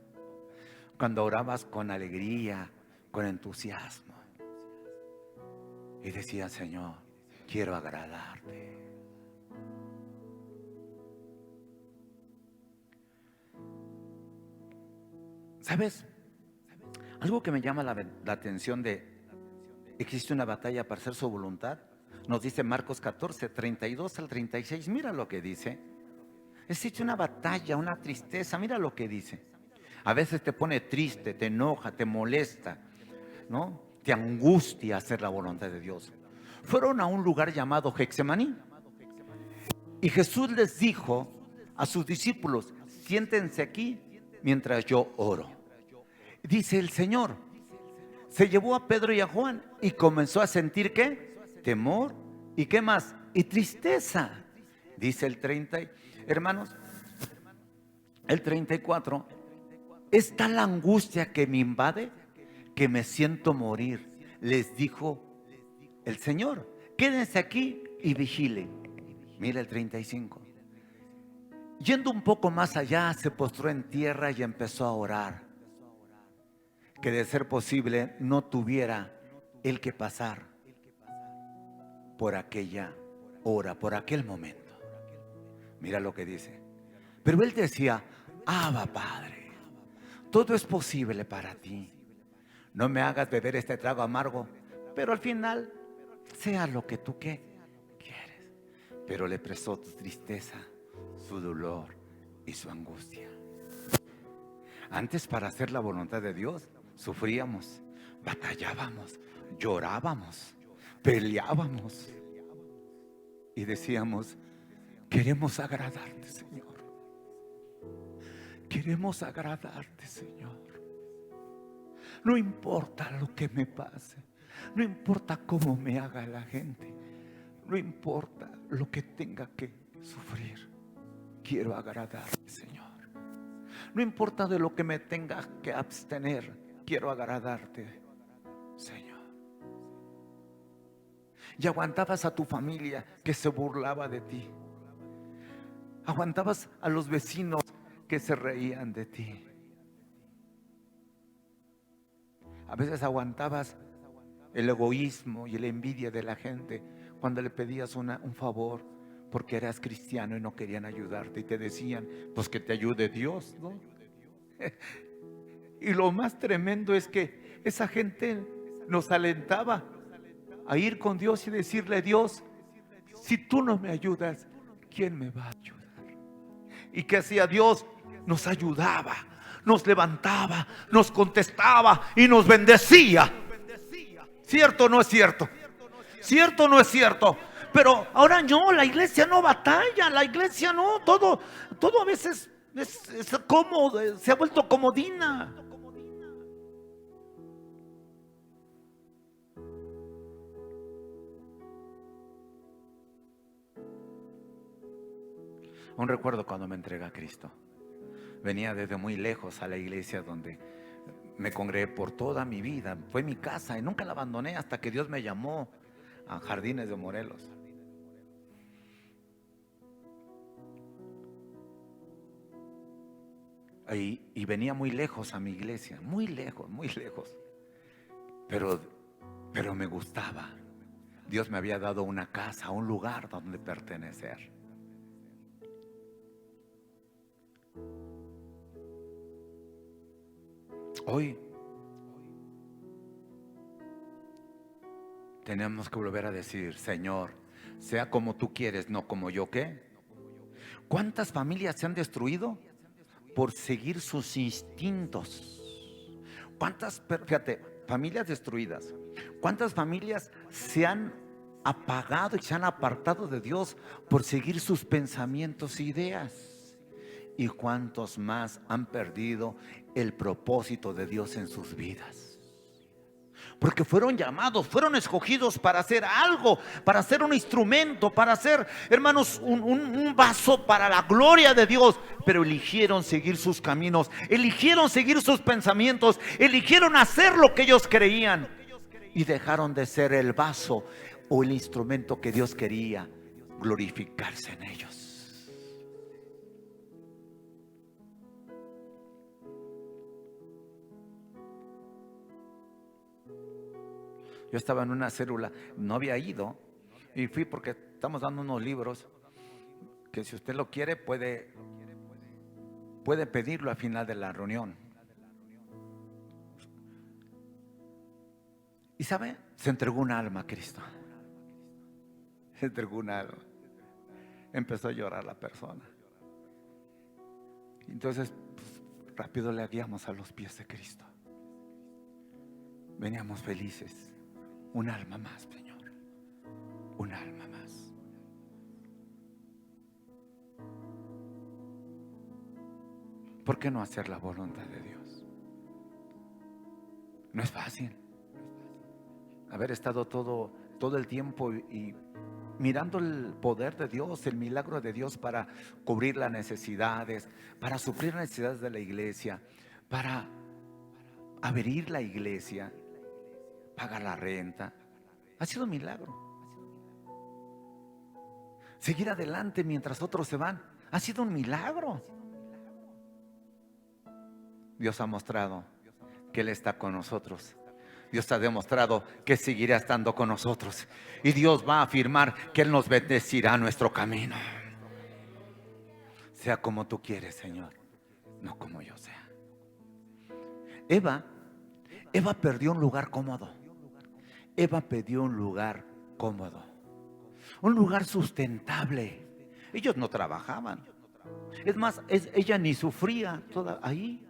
Cuando orabas con alegría, con entusiasmo. Y decías: Señor, quiero agradarte. ¿Sabes? Algo que me llama la atención existe una batalla para hacer su voluntad. Nos dice Marcos 14, 32 al 36. Mira lo que dice. Existe una batalla, una tristeza. Mira lo que dice. A veces te pone triste, te enoja, te molesta, ¿no? Te angustia hacer la voluntad de Dios. Fueron a un lugar llamado Getsemaní. Y Jesús les dijo a sus discípulos: siéntense aquí mientras yo oro. Dice el Señor, se llevó a Pedro y a Juan y comenzó a sentir ¿qué? Temor y ¿qué más? Y tristeza. Dice el 30, hermanos, el 34, es tal la angustia que me invade que me siento morir. Les dijo el Señor, quédense aquí y vigilen. Mira el 35. Yendo un poco más allá, se postró en tierra y empezó a orar, que de ser posible no tuviera el que pasar por aquella hora, por aquel momento. Mira lo que dice. Pero él decía: Abba, Padre, todo es posible para ti. No me hagas beber este trago amargo, pero al final sea lo que tú quieres. Pero le prestó su tristeza, su dolor y su angustia. Antes, para hacer la voluntad de Dios, sufríamos, batallábamos, llorábamos, peleábamos y decíamos: queremos agradarte, Señor. Queremos agradarte, Señor. No importa lo que me pase, no importa cómo me haga la gente, no importa lo que tenga que sufrir, quiero agradarte, Señor. No importa de lo que me tenga que abstener, quiero agradarte, Señor. Y aguantabas a tu familia que se burlaba de ti. Aguantabas a los vecinos que se reían de ti. A veces aguantabas el egoísmo y la envidia de la gente cuando le pedías un favor porque eras cristiano y no querían ayudarte y te decían: pues que te ayude Dios, ¿no? Y lo más tremendo es que esa gente nos alentaba a ir con Dios y decirle: Dios, si tú no me ayudas, ¿quién me va a ayudar? ¿Y qué hacía Dios? Nos ayudaba, nos levantaba, nos contestaba y nos bendecía. ¿Cierto o no es cierto? ¿Cierto o no es cierto? Pero ahora no, la iglesia no batalla, la iglesia no, todo a veces es cómodo, se ha vuelto comodina. Aún recuerdo cuando me entregué a Cristo. Venía desde muy lejos a la iglesia donde me congregué por toda mi vida. Fue mi casa y nunca la abandoné hasta que Dios me llamó a Jardines de Morelos. Y venía muy lejos a mi iglesia, muy lejos, muy lejos. Pero me gustaba. Dios me había dado una casa, un lugar donde pertenecer. Hoy tenemos que volver a decir: Señor, sea como tú quieres, no como yo. ¿Qué? ¿Cuántas familias se han destruido por seguir sus instintos? Fíjate, familias destruidas. ¿Cuántas familias se han apagado y se han apartado de Dios por seguir sus pensamientos e ideas? ¿Y cuántos más han perdido el propósito de Dios en sus vidas? Porque fueron llamados, fueron escogidos para hacer algo, para hacer un instrumento, para hacer, hermanos, un vaso para la gloria de Dios. Pero eligieron seguir sus caminos, eligieron seguir sus pensamientos, eligieron hacer lo que ellos creían y dejaron de ser el vaso o el instrumento que Dios quería glorificarse en ellos. Yo estaba en una célula, no había ido y fui porque estamos dando unos libros que si usted lo quiere puede pedirlo al final de la reunión. Y ¿sabe? Se entregó un alma a Cristo. Se entregó un alma. Empezó a llorar la persona. Entonces, pues, rápido le guiamos a los pies de Cristo. Veníamos felices. Un alma más, Señor. Un alma más. ¿Por qué no hacer la voluntad de Dios? No es fácil. Haber estado todo el tiempo y mirando el poder de Dios, el milagro de Dios para cubrir las necesidades, para suplir las necesidades de la iglesia, para abrir la iglesia, pagar la renta. Ha sido un milagro. Seguir adelante mientras otros se van, ha sido un milagro. Dios ha mostrado que Él está con nosotros. Dios ha demostrado que seguirá estando con nosotros. Y Dios va a afirmar que Él nos bendecirá nuestro camino. Sea como tú quieres, Señor, no como yo sea. Eva perdió un lugar cómodo. Eva pidió un lugar cómodo, un lugar sustentable. Ellos no trabajaban. Es más, ella ni sufría toda ahí.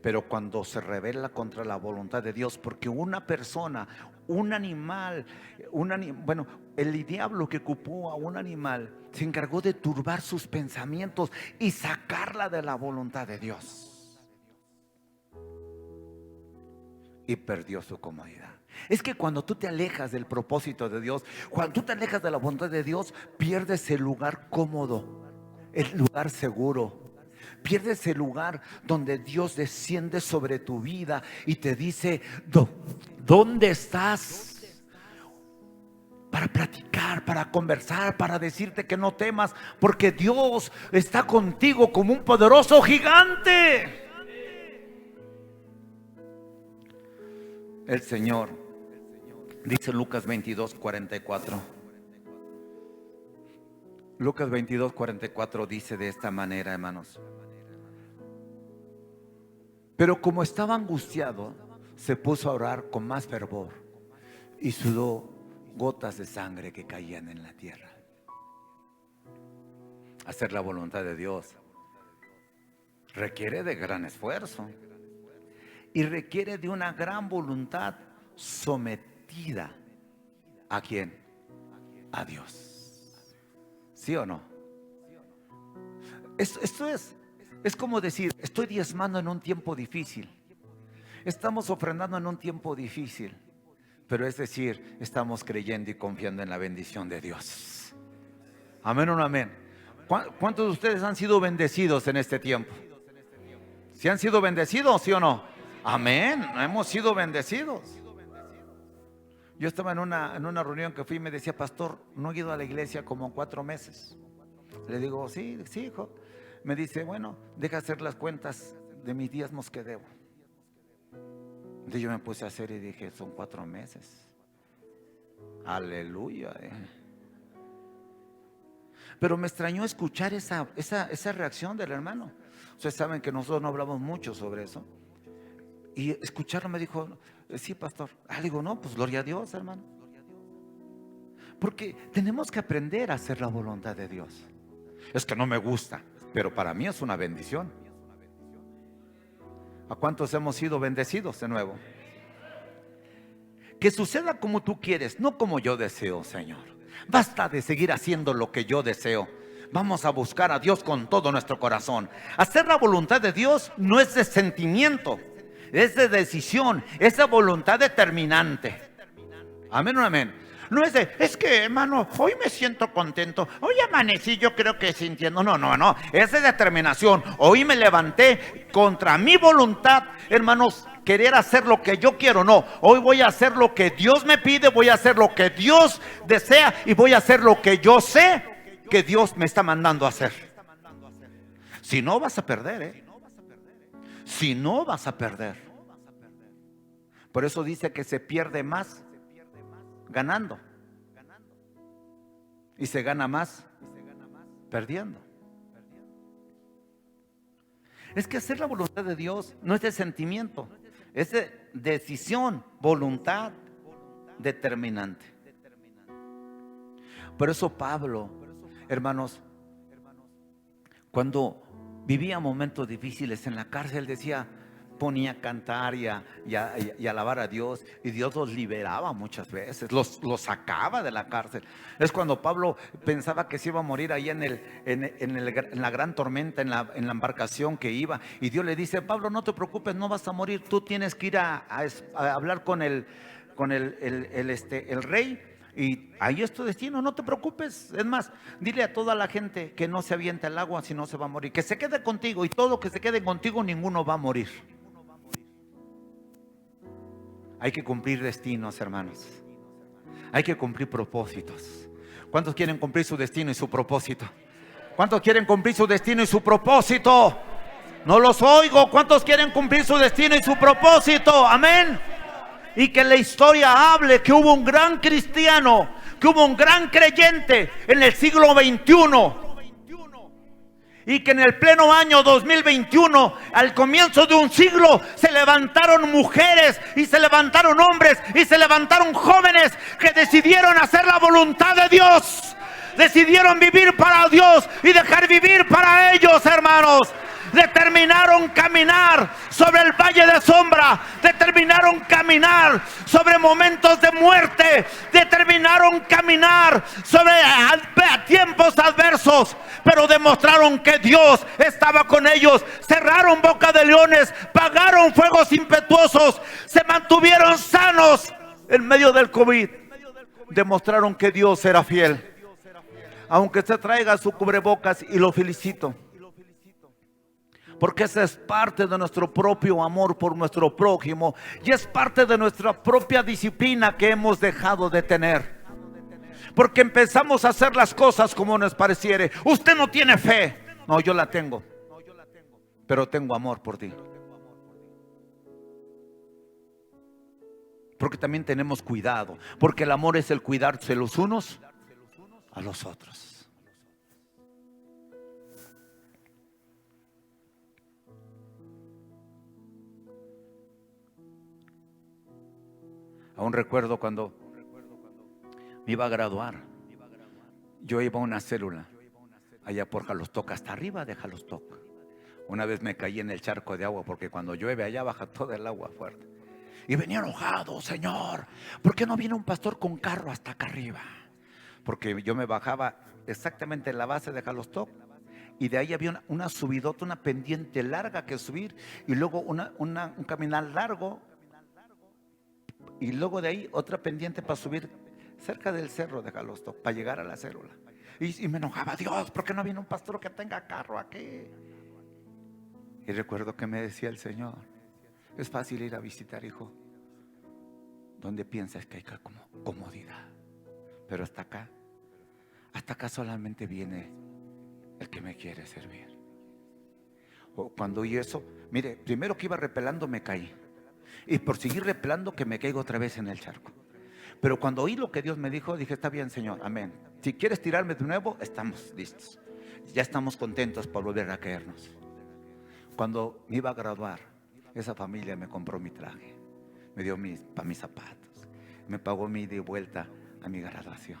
Pero cuando se rebela contra la voluntad de Dios, porque una persona, un animal, bueno, el diablo que ocupó a un animal se encargó de turbar sus pensamientos y sacarla de la voluntad de Dios. Y perdió su comodidad. Es que cuando tú te alejas del propósito de Dios, cuando tú te alejas de la voluntad de Dios, pierdes el lugar cómodo, el lugar seguro. Pierdes el lugar donde Dios desciende sobre tu vida y te dice: ¿dónde estás? Para platicar, para conversar, para decirte que no temas, porque Dios está contigo como un poderoso gigante. El Señor, dice Lucas 22:44. Lucas 22:44 dice de esta manera, hermanos: pero como estaba angustiado, se puso a orar con más fervor y sudó gotas de sangre que caían en la tierra. Hacer la voluntad de Dios requiere de gran esfuerzo y requiere de una gran voluntad sometida. ¿A quién? A Dios. ¿Sí o no? Esto es como decir, estoy diezmando en un tiempo difícil. Estamos ofrendando en un tiempo difícil. Pero es decir, estamos creyendo y confiando en la bendición de Dios. Amén o no amén. ¿Cuántos de ustedes han sido bendecidos en este tiempo? ¿Sí han sido bendecidos, sí o no? Amén, hemos sido bendecidos. Yo estaba en una reunión que fui y me decía, pastor, no he ido a la iglesia como 4 meses. Le digo, sí, hijo. Me dice, bueno, deja hacer las cuentas de mis diezmos que debo. Entonces yo me puse a hacer y dije, son 4 meses. Aleluya. Pero me extrañó escuchar esa reacción del hermano. Ustedes saben que nosotros no hablamos mucho sobre eso. Y escucharlo me dijo, sí, pastor. Le digo, no, pues gloria a Dios, hermano. Porque tenemos que aprender a hacer la voluntad de Dios. Es que no me gusta, pero para mí es una bendición. ¿A cuántos hemos sido bendecidos de nuevo? Que suceda como tú quieres, no como yo deseo, Señor. Basta de seguir haciendo lo que yo deseo. Vamos a buscar a Dios con todo nuestro corazón. Hacer la voluntad de Dios no es de sentimiento, es de decisión, es de voluntad determinante. Amén o no amén. No es que hermano, hoy me siento contento, hoy amanecí yo creo que sintiendo. No, es de determinación. Hoy me levanté contra mi voluntad, hermanos, querer hacer lo que yo quiero. No, hoy voy a hacer lo que Dios me pide, voy a hacer lo que Dios desea y voy a hacer lo que yo sé que Dios me está mandando a hacer. Si no, vas a perder, Si no, vas a perder. Por eso dice que se pierde más ganando y se gana más perdiendo. Es que hacer la voluntad de Dios no es de sentimiento, es de decisión, voluntad determinante. Por eso Pablo, hermanos, cuando vivía momentos difíciles en la cárcel, decía, ponía a cantar y a alabar a Dios, y Dios los liberaba muchas veces, los sacaba de la cárcel. Es cuando Pablo pensaba que se iba a morir ahí en la gran tormenta, en la embarcación que iba, y Dios le dice, Pablo, no te preocupes, no vas a morir, tú tienes que ir a hablar con el rey, y ahí es tu destino, no te preocupes. Es más, dile a toda la gente que no se avienta el agua, si no se va a morir, que se quede contigo, y todo que se quede contigo, ninguno va a morir. Hay que cumplir destinos, hermanos. Hay que cumplir propósitos. ¿Cuántos quieren cumplir su destino y su propósito? ¿Cuántos quieren cumplir su destino y su propósito? No los oigo. ¿Cuántos quieren cumplir su destino y su propósito? Amén. Y que la historia hable que hubo un gran cristiano, que hubo un gran creyente en el siglo XXI. Y que en el pleno año 2021, al comienzo de un siglo, se levantaron mujeres y se levantaron hombres y se levantaron jóvenes que decidieron hacer la voluntad de Dios. Decidieron vivir para Dios y dejar vivir para ellos, hermanos. Determinaron caminar sobre el valle de sombra, determinaron caminar sobre momentos de muerte, determinaron caminar sobre tiempos adversos, pero demostraron que Dios estaba con ellos. Cerraron boca de leones, pagaron fuegos impetuosos, se mantuvieron sanos en medio del COVID. Demostraron que Dios era fiel. Aunque se traiga su cubrebocas, y lo felicito, porque esa es parte de nuestro propio amor por nuestro prójimo y es parte de nuestra propia disciplina que hemos dejado de tener. Porque empezamos a hacer las cosas como nos pareciere. Usted no tiene fe. No, yo la tengo, pero tengo amor por ti. Porque también tenemos cuidado, porque el amor es el cuidarse los unos a los otros. Aún recuerdo cuando Me iba a graduar. Yo iba a una célula allá por Jalostoc, hasta arriba de Jalostoc. Una vez me caí en el charco de agua, porque cuando llueve allá baja todo el agua fuerte. Y venía enojado: Señor, ¿por qué no viene un pastor con carro hasta acá arriba? Porque yo me bajaba exactamente en la base de Jalostoc, y de ahí había una subidota, una pendiente larga que subir, y luego un caminar largo, y luego de ahí otra pendiente para subir cerca del cerro de Jalostoc, para llegar a la célula. Y me enojaba: Dios, ¿por qué no viene un pastor que tenga carro aquí? Y recuerdo que me decía el Señor: es fácil ir a visitar, hijo, donde piensas que hay comodidad, pero hasta acá solamente viene el que me quiere servir. O cuando oí eso, mire, primero que iba repelando me caí, y por seguir repelando que me caigo otra vez en el charco. Pero cuando oí lo que Dios me dijo, dije: está bien, Señor, amén. Si quieres tirarme de nuevo, estamos listos. Ya estamos contentos por volver a caernos. Cuando me iba a graduar, esa familia me compró mi traje, me dio para mis zapatos, me pagó mi ida y vuelta a mi graduación.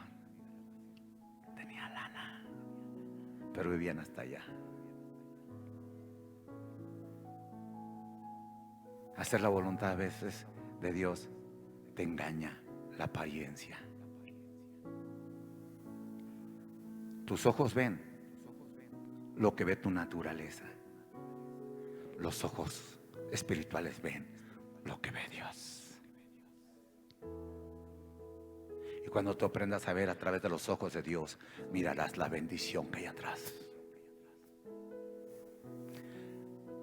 Tenía lana, pero vivían hasta allá. Hacer la voluntad a veces de Dios te engaña la apariencia. Tus ojos ven lo que ve tu naturaleza. Los ojos espirituales ven lo que ve Dios. Y cuando tú aprendas a ver a través de los ojos de Dios, mirarás la bendición que hay atrás.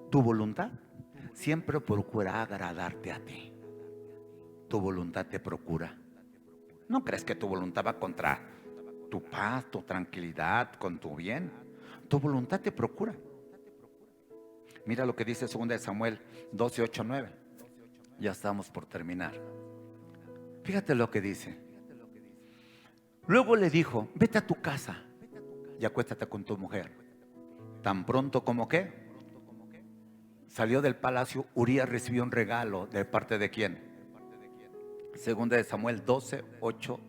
Tu voluntad siempre procura agradarte a ti. Tu voluntad te procura. No crees que tu voluntad va contra tu paz, tu tranquilidad, con tu bien. Tu voluntad te procura. Mira lo que dice 2 Samuel 12, 8, 9. Ya estamos por terminar. Fíjate lo que dice. Luego le dijo: vete a tu casa y acuéstate con tu mujer. Tan pronto como que salió del palacio, Urías recibió un regalo. ¿De parte de quién? 2 Samuel 12, 8.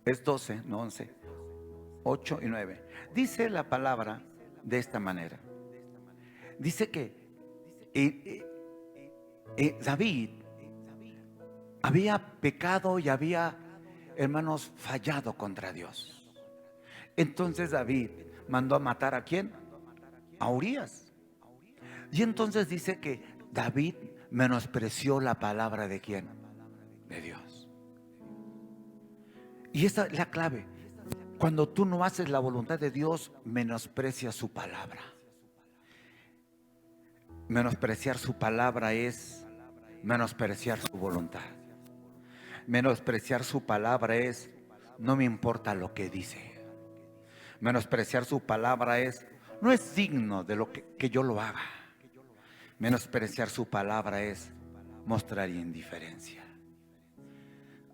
Es 12, no 11. 8 y 9. Dice la palabra de esta manera. Dice que David había pecado y había, hermanos, fallado contra Dios. Entonces David mandó a matar ¿a quién? A Urías. Y entonces dice que David menospreció la palabra ¿de quién? De Dios. Y esa es la clave. Cuando tú no haces la voluntad de Dios, menosprecias su palabra. Menospreciar su palabra es menospreciar su voluntad. Menospreciar su palabra es: no me importa lo que dice. Menospreciar su palabra es: no es digno de lo que yo lo haga. Menospreciar su palabra es mostrar indiferencia.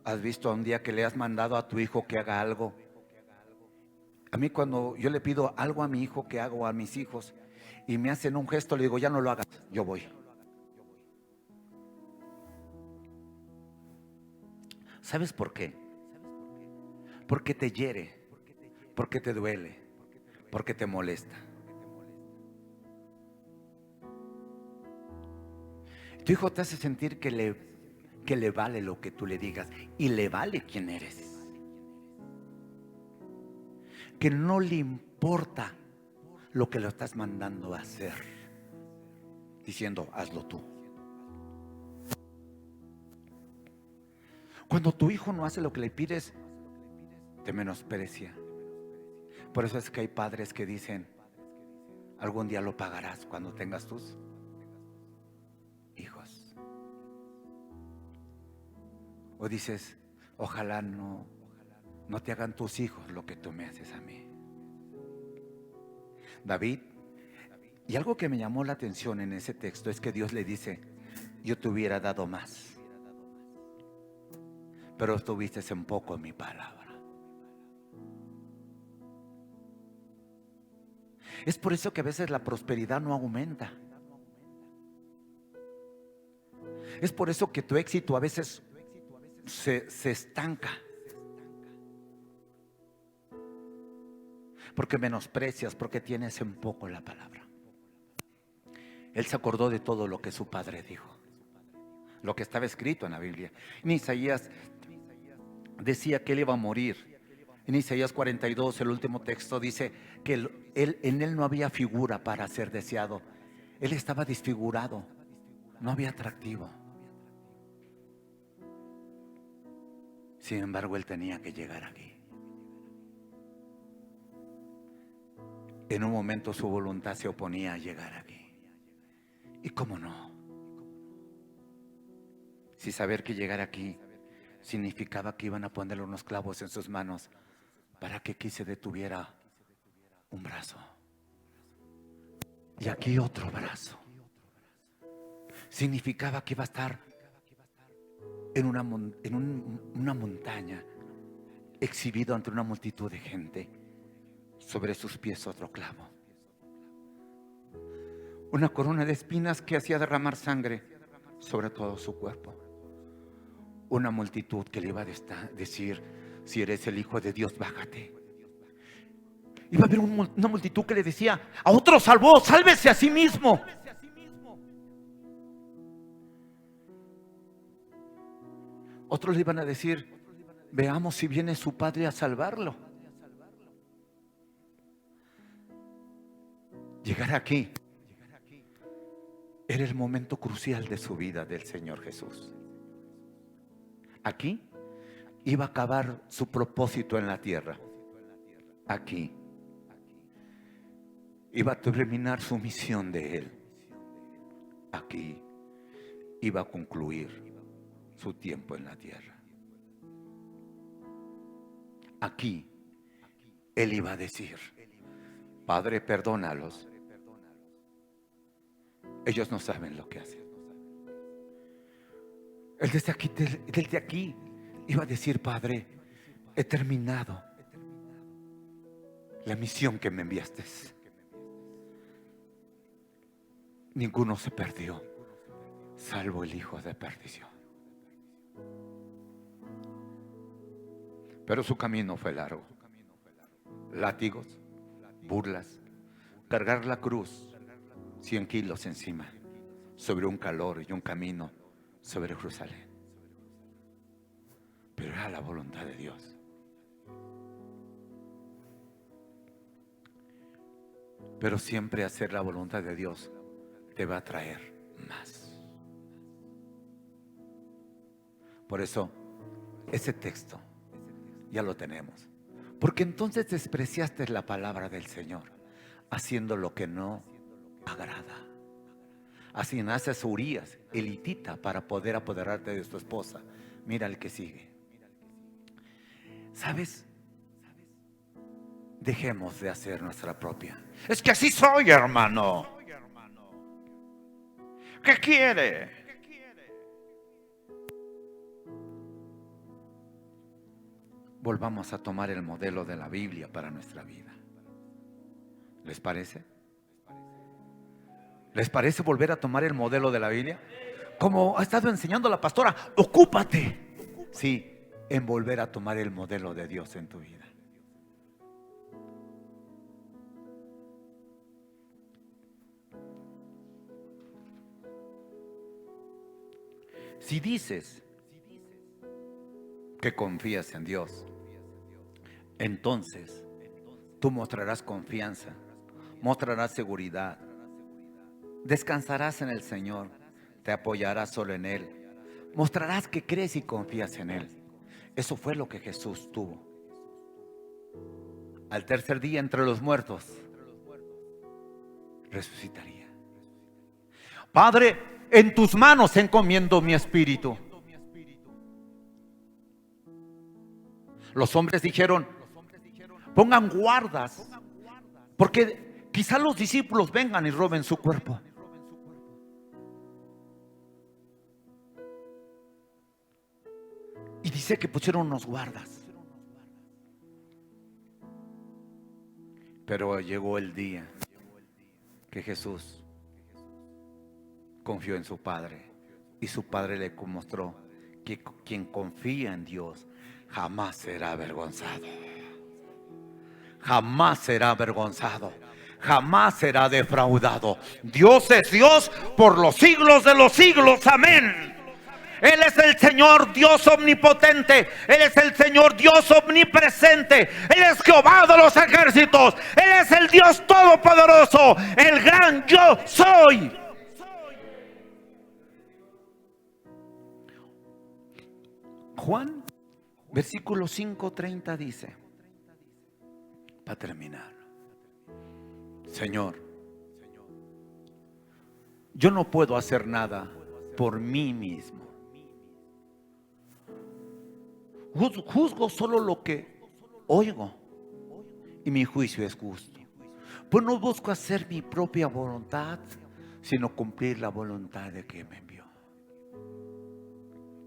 ¿Has visto un día que le has mandado a tu hijo que haga algo? A mí, cuando yo le pido algo a mi hijo que hago, a mis hijos, y me hacen un gesto, le digo: ya no lo hagas, yo voy. ¿Sabes por qué? Porque te hiere, porque te duele, porque te molesta. Tu hijo te hace sentir que le vale lo que tú le digas, y le vale quién eres. Que no le importa lo que lo estás mandando a hacer, diciendo: hazlo tú. Cuando tu hijo no hace lo que le pides, te menosprecia. Por eso es que hay padres que dicen: algún día lo pagarás cuando tengas tus hijos. O dices: ojalá no te hagan tus hijos lo que tú me haces a mí. David, y algo que me llamó la atención en ese texto es que Dios le dice: yo te hubiera dado más, pero estuviste en poco en mi palabra. Es por eso que a veces la prosperidad no aumenta. Es por eso que tu éxito a veces se estanca. porque menosprecias, porque tienes en poco la palabra. Él se acordó de todo lo que su padre dijo, lo que estaba escrito en la Biblia. En Isaías decía que él iba a morir. En Isaías 42, el último texto, dice que en él no había figura para ser deseado. Él estaba desfigurado, no había atractivo. Sin embargo, él tenía que llegar aquí. En un momento su voluntad se oponía a llegar aquí. ¿Y cómo no? Si saber que llegar aquí significaba que iban a ponerle unos clavos en sus manos para que aquí se detuviera un brazo y aquí otro brazo. Significaba que iba a estar en una montaña, exhibido ante una multitud de gente. Sobre sus pies otro clavo. Una corona de espinas que hacía derramar sangre sobre todo su cuerpo. Una multitud que le iba a decir: si eres el Hijo de Dios, bájate. Iba a haber una multitud que le decía: a otro salvó, sálvese a sí mismo. Otros le iban a decir: veamos si viene su padre a salvarlo. Llegar aquí era el momento crucial de su vida del Señor Jesús. Aquí iba a acabar su propósito en la tierra. Aquí iba a terminar su misión de Él. Aquí iba a concluir su tiempo en la tierra. Aquí Él iba a decir: Padre, perdónalos. Ellos no saben lo que hacen. Él desde aquí iba a decir: Padre, he terminado la misión que me enviaste. Ninguno se perdió, salvo el hijo de perdición. Pero su camino fue largo. Látigos, burlas, cargar la cruz, 100 kilos encima, sobre un calor y un camino sobre Jerusalén. Pero era la voluntad de Dios. Pero siempre hacer la voluntad de Dios te va a traer más. Por eso, ese texto ya lo tenemos. Porque entonces despreciaste la palabra del Señor, haciendo lo que no agrada. Así naces Urías, elitita, para poder apoderarte de tu esposa. Mira el que sigue. ¿Sabes? Dejemos de hacer nuestra propia. Es que así soy, hermano. ¿Qué quiere? Volvamos a tomar el modelo de la Biblia para nuestra vida. ¿Les parece? ¿Les parece volver a tomar el modelo de la Biblia? Como ha estado enseñando la pastora, ocúpate. Sí, en volver a tomar el modelo de Dios en tu vida. Si dices que confías en Dios, entonces tú mostrarás confianza, mostrarás seguridad, descansarás en el Señor, te apoyarás solo en Él, mostrarás que crees y confías en Él. Eso fue lo que Jesús tuvo. Al tercer día, entre los muertos, resucitaría. Padre, en tus manos encomiendo mi espíritu. Los hombres dijeron: pongan guardas, porque quizá los discípulos vengan y roben su cuerpo. Y dice que pusieron unos guardas. Pero llegó el día que Jesús confió en su Padre, y su Padre le mostró que quien confía en Dios jamás será avergonzado. jamás será avergonzado, jamás será defraudado. Dios es Dios por los siglos de los siglos. Amén. Él es el Señor Dios omnipotente. Él es el Señor Dios omnipresente. Él es Jehová de los ejércitos. Él es el Dios todopoderoso, el gran yo soy. Juan, versículo 5:30 dice, para terminar: Señor, yo no puedo hacer nada por mí mismo. Juzgo solo lo que oigo y mi juicio es justo. Pues no busco hacer mi propia voluntad, sino cumplir la voluntad de quien me envió.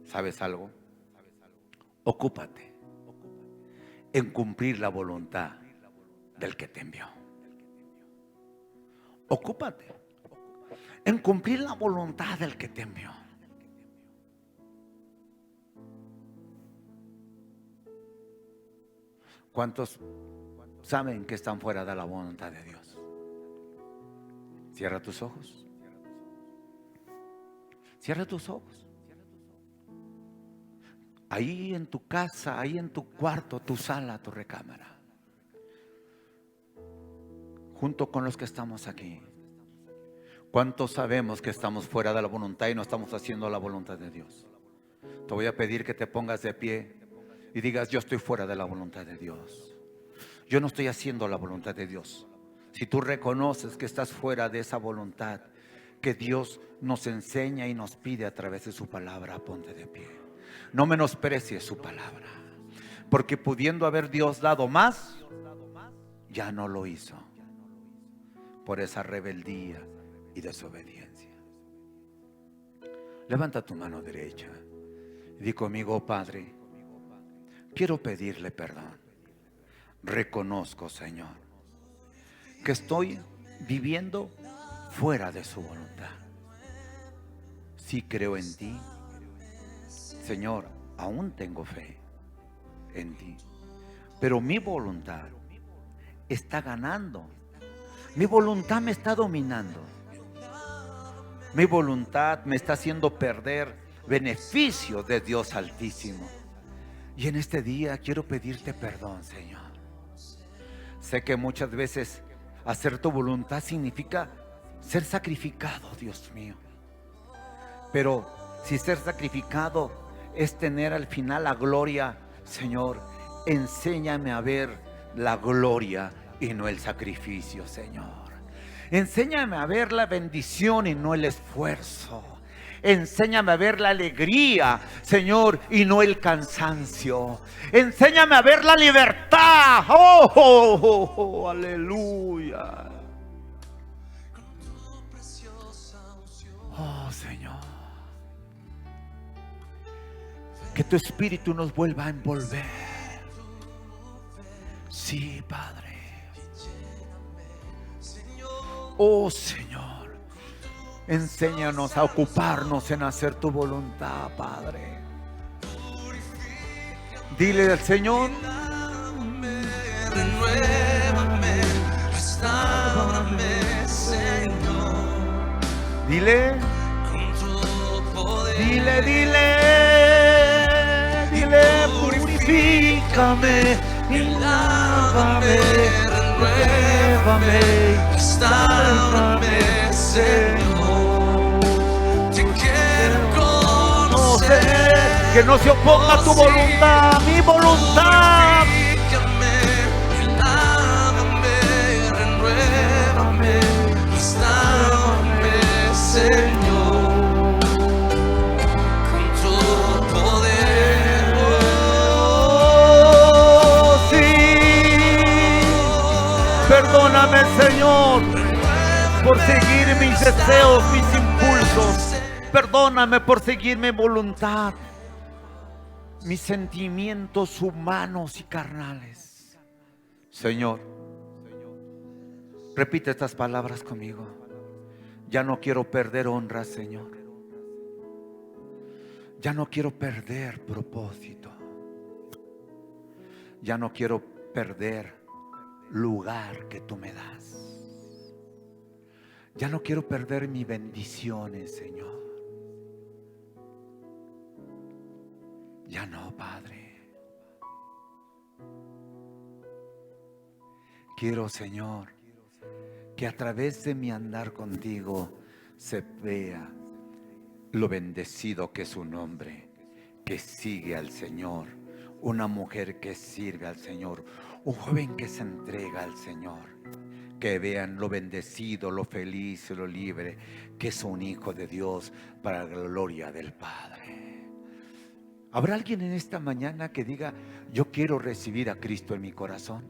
¿Sabes algo? Ocúpate en cumplir la voluntad del que te envió. Ocúpate en cumplir la voluntad del que te envió. ¿Cuántos saben que están fuera de la voluntad de Dios? Cierra tus ojos. Cierra tus ojos. Ahí en tu casa, ahí en tu cuarto, tu sala, tu recámara, junto con los que estamos aquí. ¿Cuántos sabemos que estamos fuera de la voluntad y no estamos haciendo la voluntad de Dios? Te voy a pedir que te pongas de pie y digas: yo estoy fuera de la voluntad de Dios. Yo no estoy haciendo la voluntad de Dios. Si tú reconoces que estás fuera de esa voluntad que Dios nos enseña y nos pide a través de su palabra, ponte de pie. No menosprecies su palabra, porque pudiendo haber Dios dado más, ya no lo hizo por esa rebeldía y desobediencia. Levanta tu mano derecha y di conmigo: oh Padre, quiero pedirle perdón. Reconozco, Señor, que estoy viviendo fuera de su voluntad. Sí creo en ti, Señor, aún tengo fe en ti, pero mi voluntad está ganando. Mi voluntad me está dominando. Mi voluntad me está haciendo perder beneficios de Dios Altísimo. Y en este día quiero pedirte perdón, Señor. Sé que muchas veces hacer tu voluntad significa ser sacrificado, Dios mío. Pero si ser sacrificado es tener al final la gloria, Señor, enséñame a ver la gloria y no el sacrificio, Señor. Enséñame a ver la bendición y no el esfuerzo. Enséñame a ver la alegría, Señor, y no el cansancio. Enséñame a ver la libertad. Oh, oh, oh, oh, aleluya. Oh, Señor, que tu espíritu nos vuelva a envolver. Sí, Padre. Oh, Señor, enséñanos a ocuparnos en hacer tu voluntad, Padre. Dile al Señor: renuévame, restáurame, Señor. Dile, dile, purifícame y lávame, renuévame, restáurame, Señor. Te quiero conocer, que no se oponga a tu voluntad, a mi voluntad. Purifícame y lávame, renuévame, restáurame, Señor. Perdóname, Señor, por seguir mis deseos, mis impulsos. Perdóname por seguir mi voluntad, mis sentimientos humanos y carnales. Señor, repite estas palabras conmigo: ya no quiero perder honra, Señor. Ya no quiero perder propósito. Ya no quiero perder lugar que tú me das. Ya no quiero perder mis bendiciones, Señor. Ya no, Padre. Quiero, Señor, que a través de mi andar contigo se vea lo bendecido que es un hombre que sigue al Señor, una mujer que sirve al Señor, un joven que se entrega al Señor. Que vean lo bendecido, lo feliz y lo libre que es un hijo de Dios para la gloria del Padre. ¿Habrá alguien en esta mañana que diga: yo quiero recibir a Cristo en mi corazón?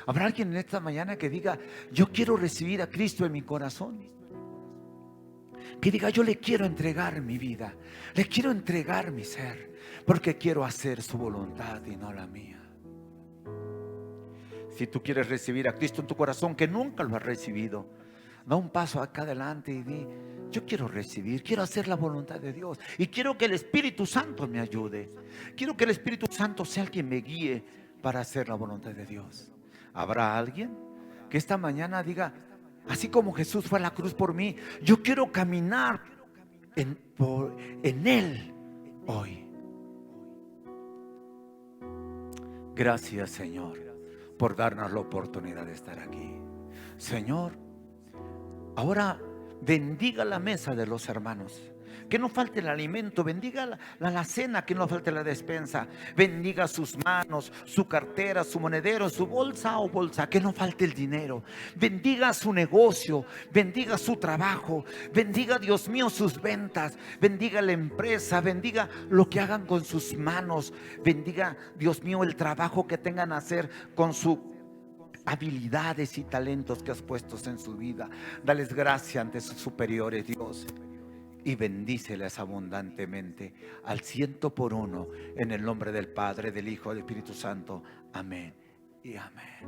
¿Habrá alguien en esta mañana que diga: yo quiero recibir a Cristo en mi corazón? Que diga: yo le quiero entregar mi vida, le quiero entregar mi ser, porque quiero hacer su voluntad y no la mía. Si tú quieres recibir a Cristo en tu corazón, que nunca lo has recibido, da un paso acá adelante y di: yo quiero recibir, quiero hacer la voluntad de Dios y quiero que el Espíritu Santo me ayude. Quiero que el Espíritu Santo sea el quien me guíe para hacer la voluntad de Dios. ¿Habrá alguien que esta mañana diga: así como Jesús fue a la cruz por mí, yo quiero caminar en Él hoy? Gracias, Señor, por darnos la oportunidad de estar aquí. Señor, ahora bendiga la mesa de los hermanos, que no falte el alimento. Bendiga la cena, que no falte la despensa. Bendiga sus manos, su cartera, su monedero, su bolsa o bolsa, que no falte el dinero. Bendiga su negocio, bendiga su trabajo, bendiga, Dios mío, sus ventas, bendiga la empresa, bendiga lo que hagan con sus manos, bendiga, Dios mío, el trabajo que tengan a hacer con sus habilidades y talentos que has puesto en su vida. Dales gracia ante sus superiores, Dios, y bendíceles abundantemente al 100 por 1, en el nombre del Padre, del Hijo y del Espíritu Santo. Amén y amén.